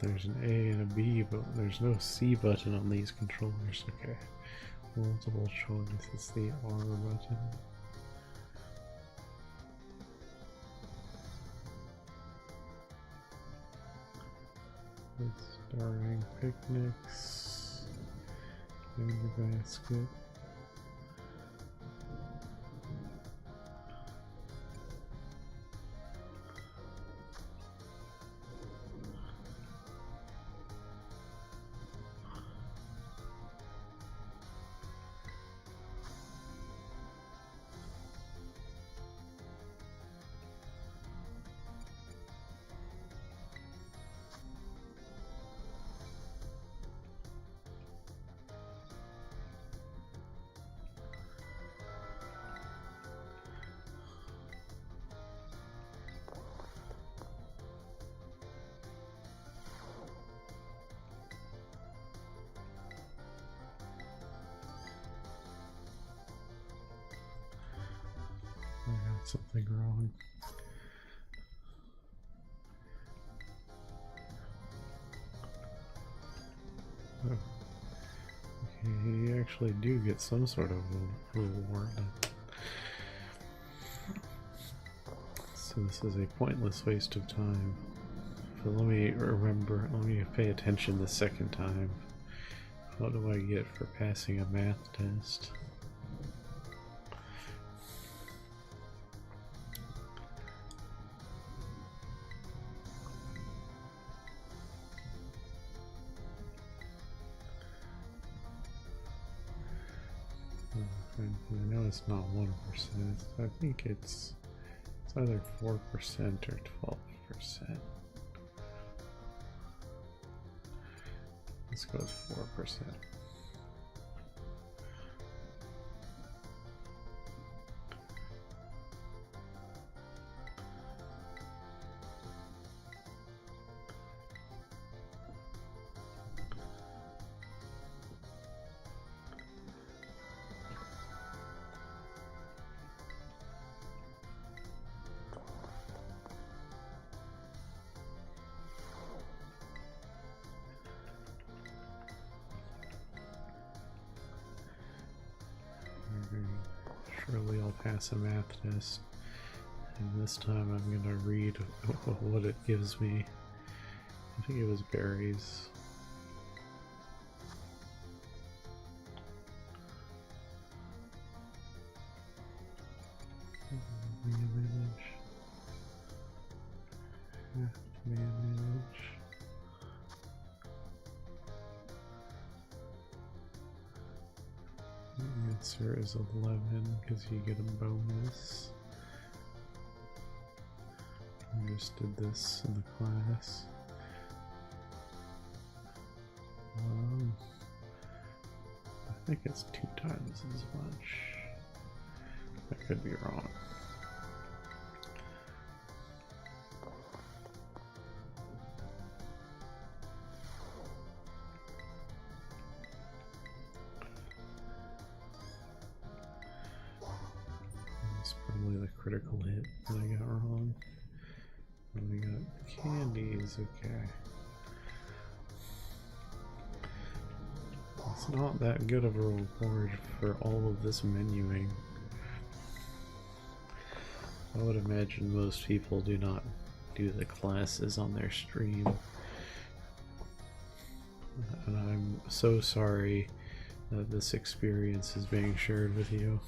There's an A and a B, but there's no C button on these controllers. Okay. Multiple choice is the R button. It's starting picnics in the basket. I got something wrong. Oh. Okay, you actually do get some sort of reward. So this is a pointless waste of time. But let me pay attention the second time. What do I get for passing a math test? I know it's not 1%. I think it's either 4% or 12%. Let's go with 4%. Surely I'll pass a math test, and this time I'm gonna read what it gives me. I think it was berries. Manage. Manage. The answer is 11 because you get a bonus. I just did this in the class. I think it's 2 times as much. I could be wrong. It's probably the critical hit that I got wrong. And we got candies, okay. It's not that good of a reward for all of this menuing. I would imagine most people do not do the classes on their stream. And I'm so sorry that this experience is being shared with you.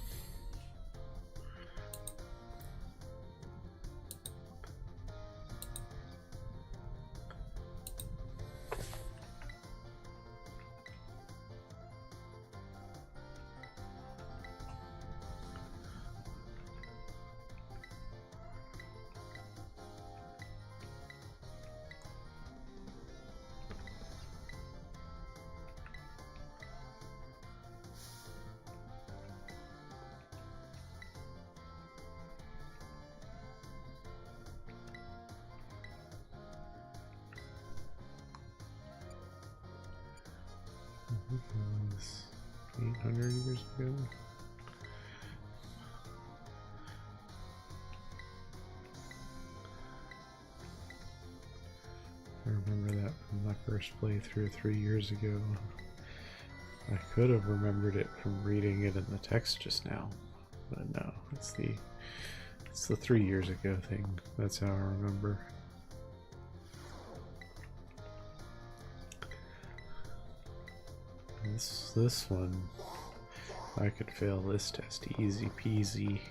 It was 800 years ago. I remember that from my first playthrough 3 years ago. I could have remembered it from reading it in the text just now, but no, it's the 3 years ago thing. That's how I remember. This one, I could fail this test easy peasy.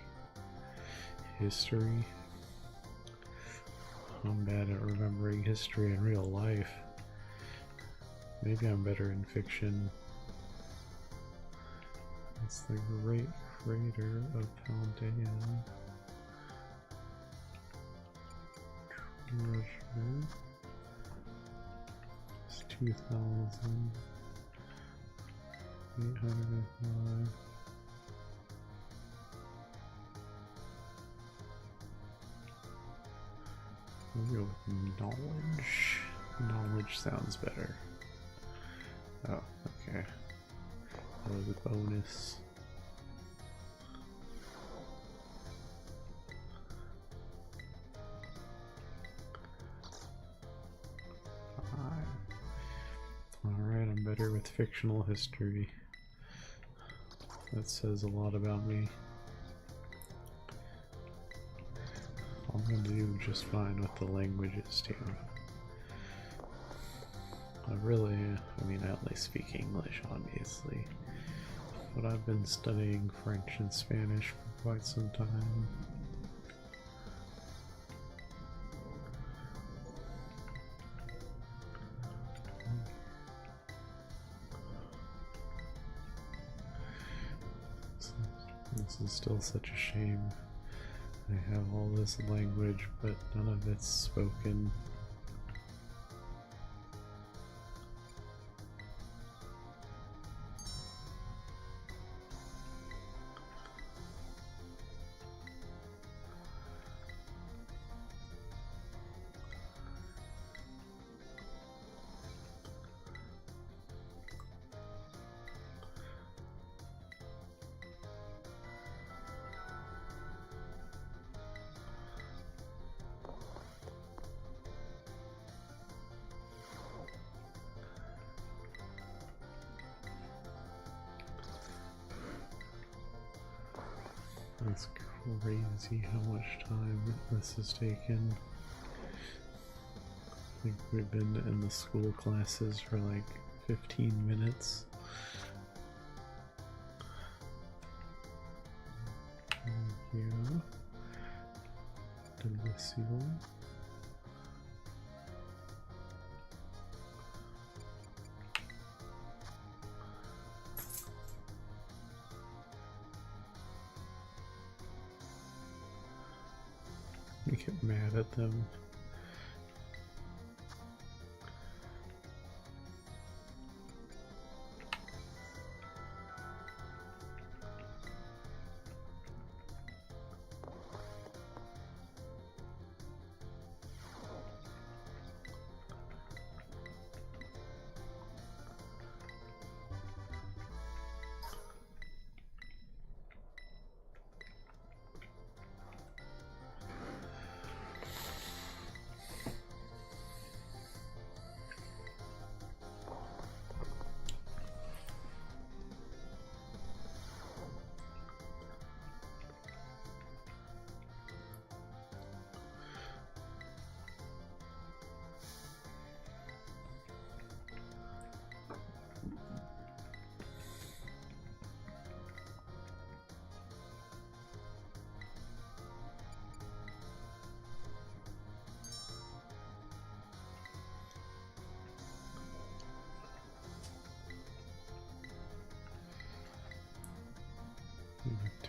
History. I'm bad at remembering history in real life. Maybe I'm better in fiction. It's the Great Crater of Paldea. Treasure. It's 2,805. We'll go with knowledge. Knowledge sounds better. Oh, okay. That was a bonus. Alright, I'm better with fictional history. That says a lot about me. I'm gonna do just fine with the languages too. I mean, I only speak English, obviously. But I've been studying French and Spanish for quite some time. This is still such a shame. I have all this language, but none of it's spoken. It's crazy how much time this has taken. I think we've been in the school classes for like 15 minutes. Yeah. Delicious. You get mad at them.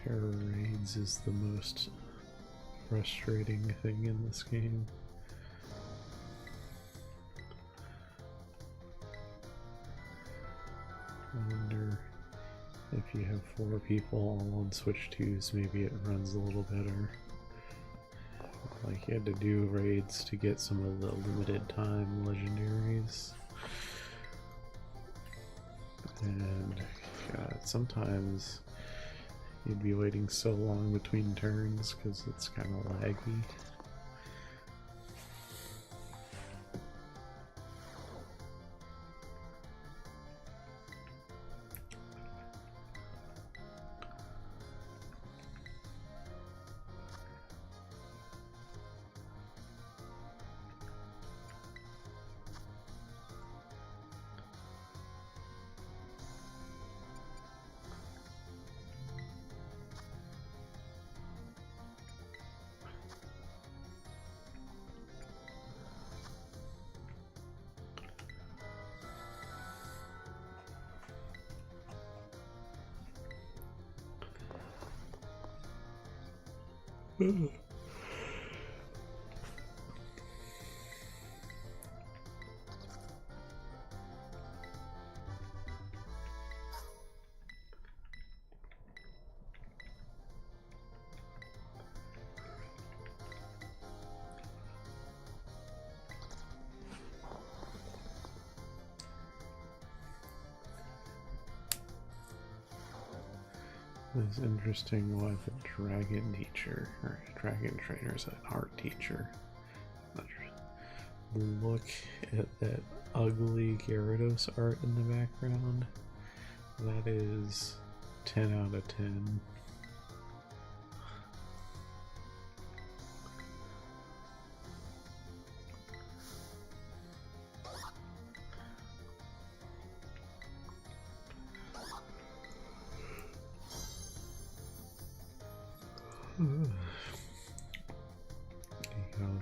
Terror raids is the most frustrating thing in this game. I wonder if you have 4 people all on Switch 2s, maybe it runs a little better. Like, you had to do raids to get some of the limited time legendaries. And God, sometimes you'd be waiting so long between turns because it's kind of laggy. It's interesting what the dragon teacher or dragon trainer is an art teacher. Look at that ugly Gyarados art in the background. That is 10 out of 10.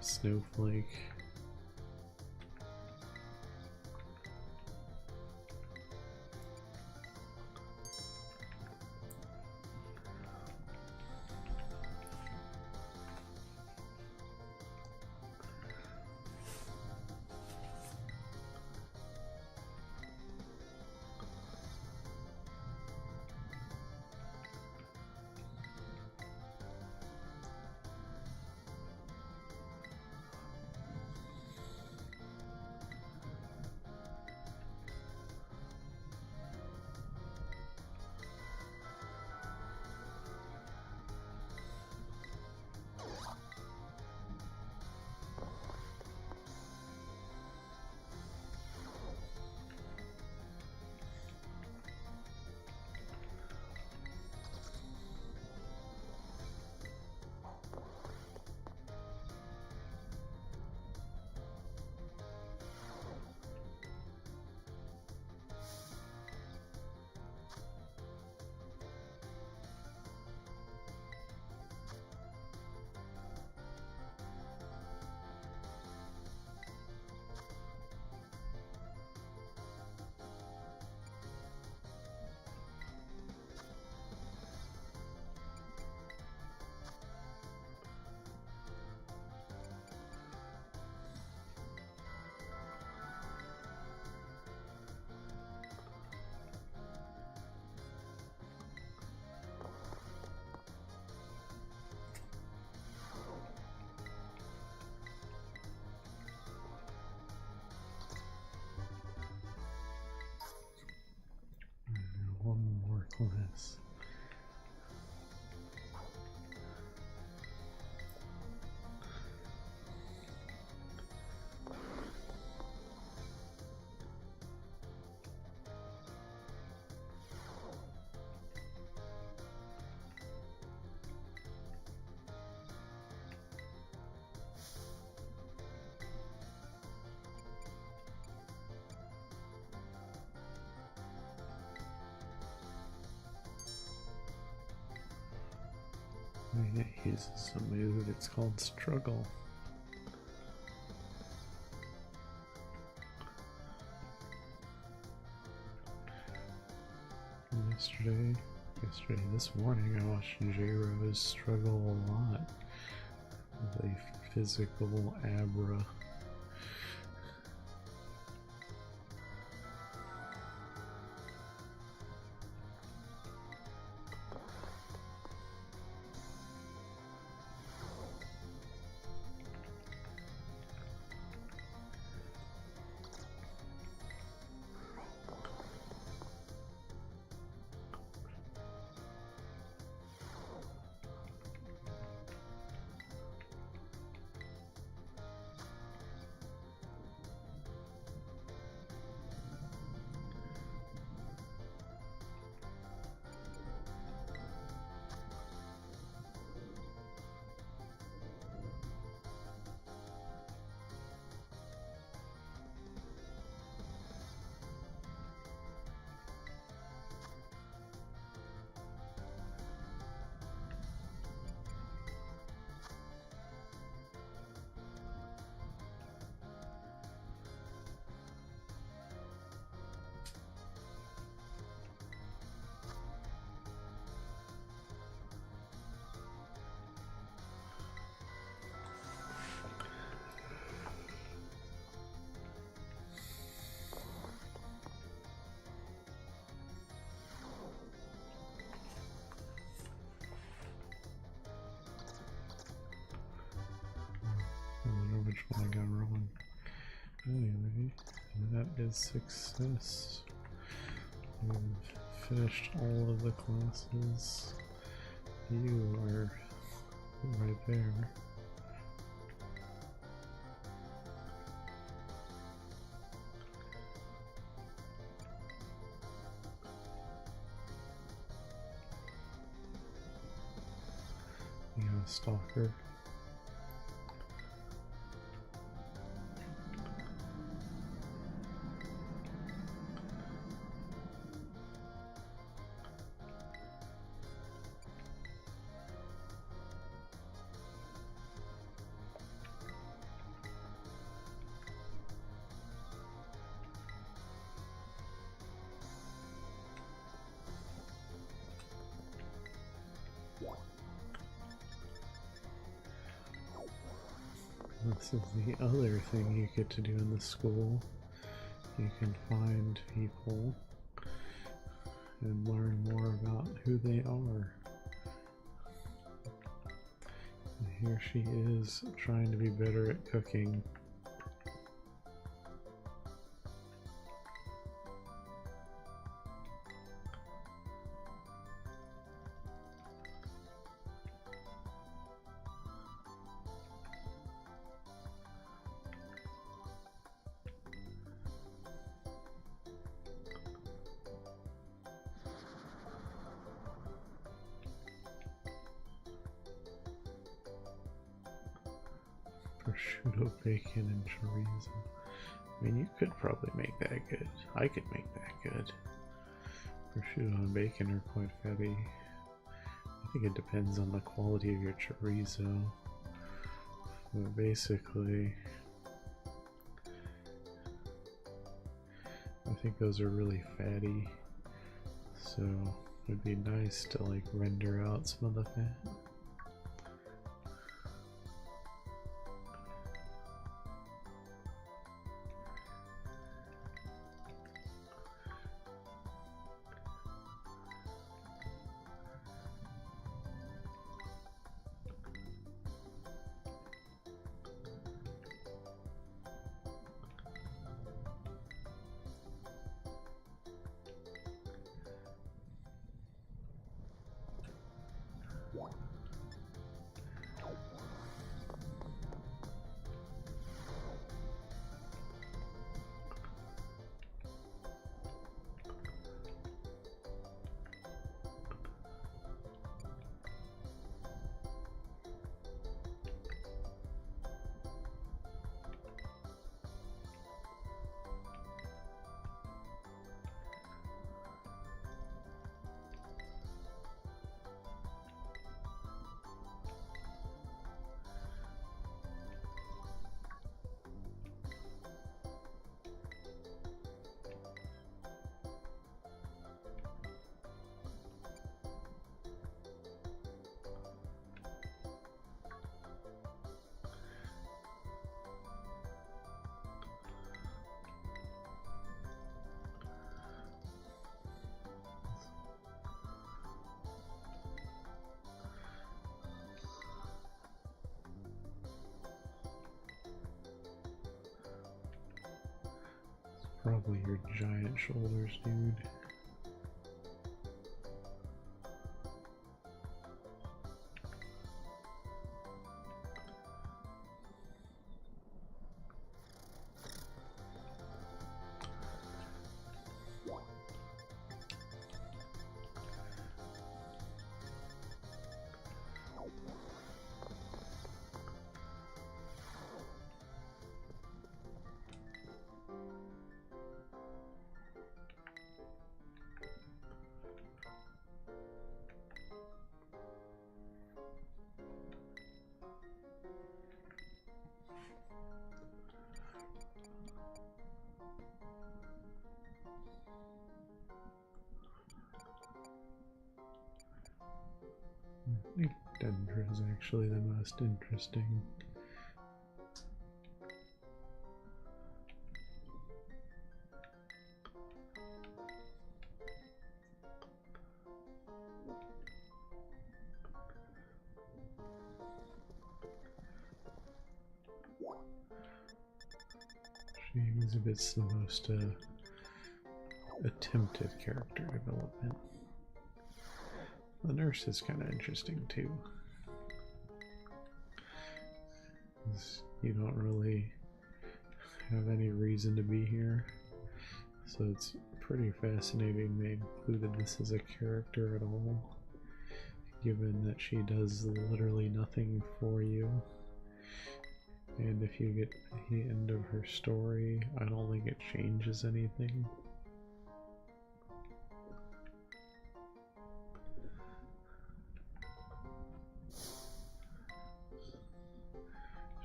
Snowflake. One more class. It uses a move, it's called Struggle. This morning, I watched J-Rose struggle a lot with a physical Abra. I got wrong. Anyway, that is success. We've finished all of the classes. You are right there. You got a stalker. This is the other thing you get to do in the school. You can find people and learn more about who they are. And here she is trying to be better at cooking. Prosciutto, bacon, and chorizo. I mean, you could probably make that good. I could make that good. Prosciutto and bacon are quite fatty. I think it depends on the quality of your chorizo. But basically, I think those are really fatty. So it'd be nice to like render out some of the fat. Probably your giant shoulders, dude. I think Dendra is actually the most interesting. She exhibits the most attempted character development. The nurse is kind of interesting too. You don't really have any reason to be here, so it's pretty fascinating they included this as a character at all, given that she does literally nothing for you. And if you get to the end of her story, I don't think it changes anything.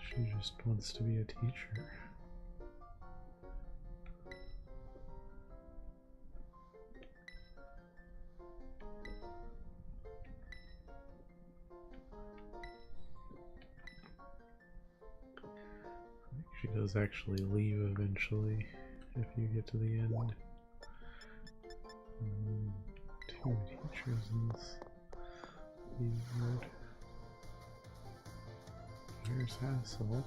She just wants to be a teacher. She does actually leave eventually if you get to the end. Two teachers in this word. Here's Hassel.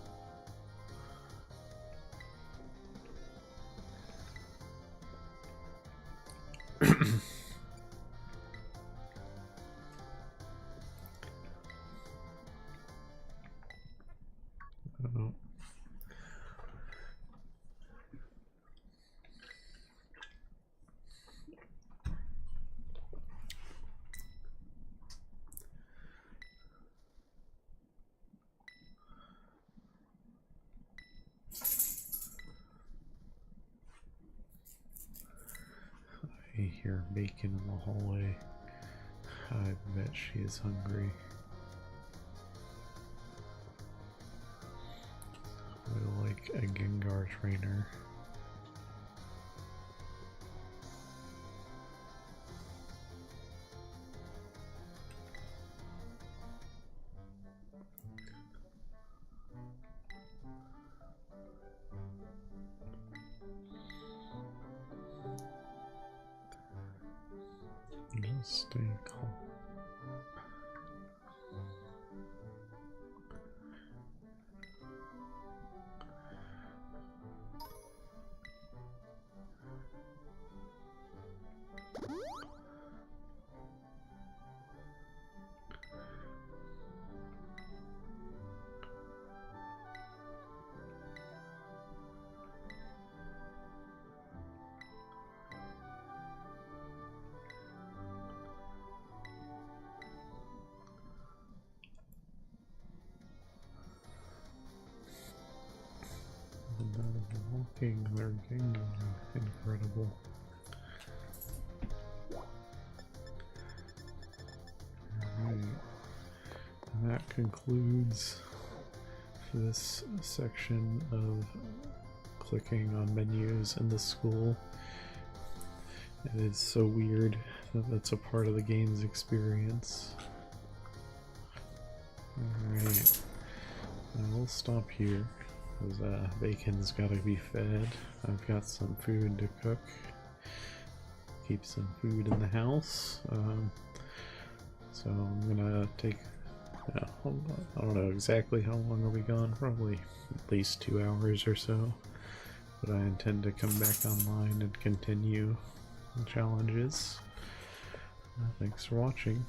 Oh. I hear bacon in the hallway. I bet she is hungry. I like a Gengar trainer. Just stay calm. Walking their game, incredible. Alright, and that concludes this section of clicking on menus in the school. It is so weird that that's a part of the game's experience. Alright, we'll stop here. Bacon's gotta be fed. I've got some food to cook. Keep some food in the house. So I'm gonna take, I don't know exactly how long I'll be gone, probably at least 2 hours or so. But I intend to come back online and continue the challenges. Thanks for watching.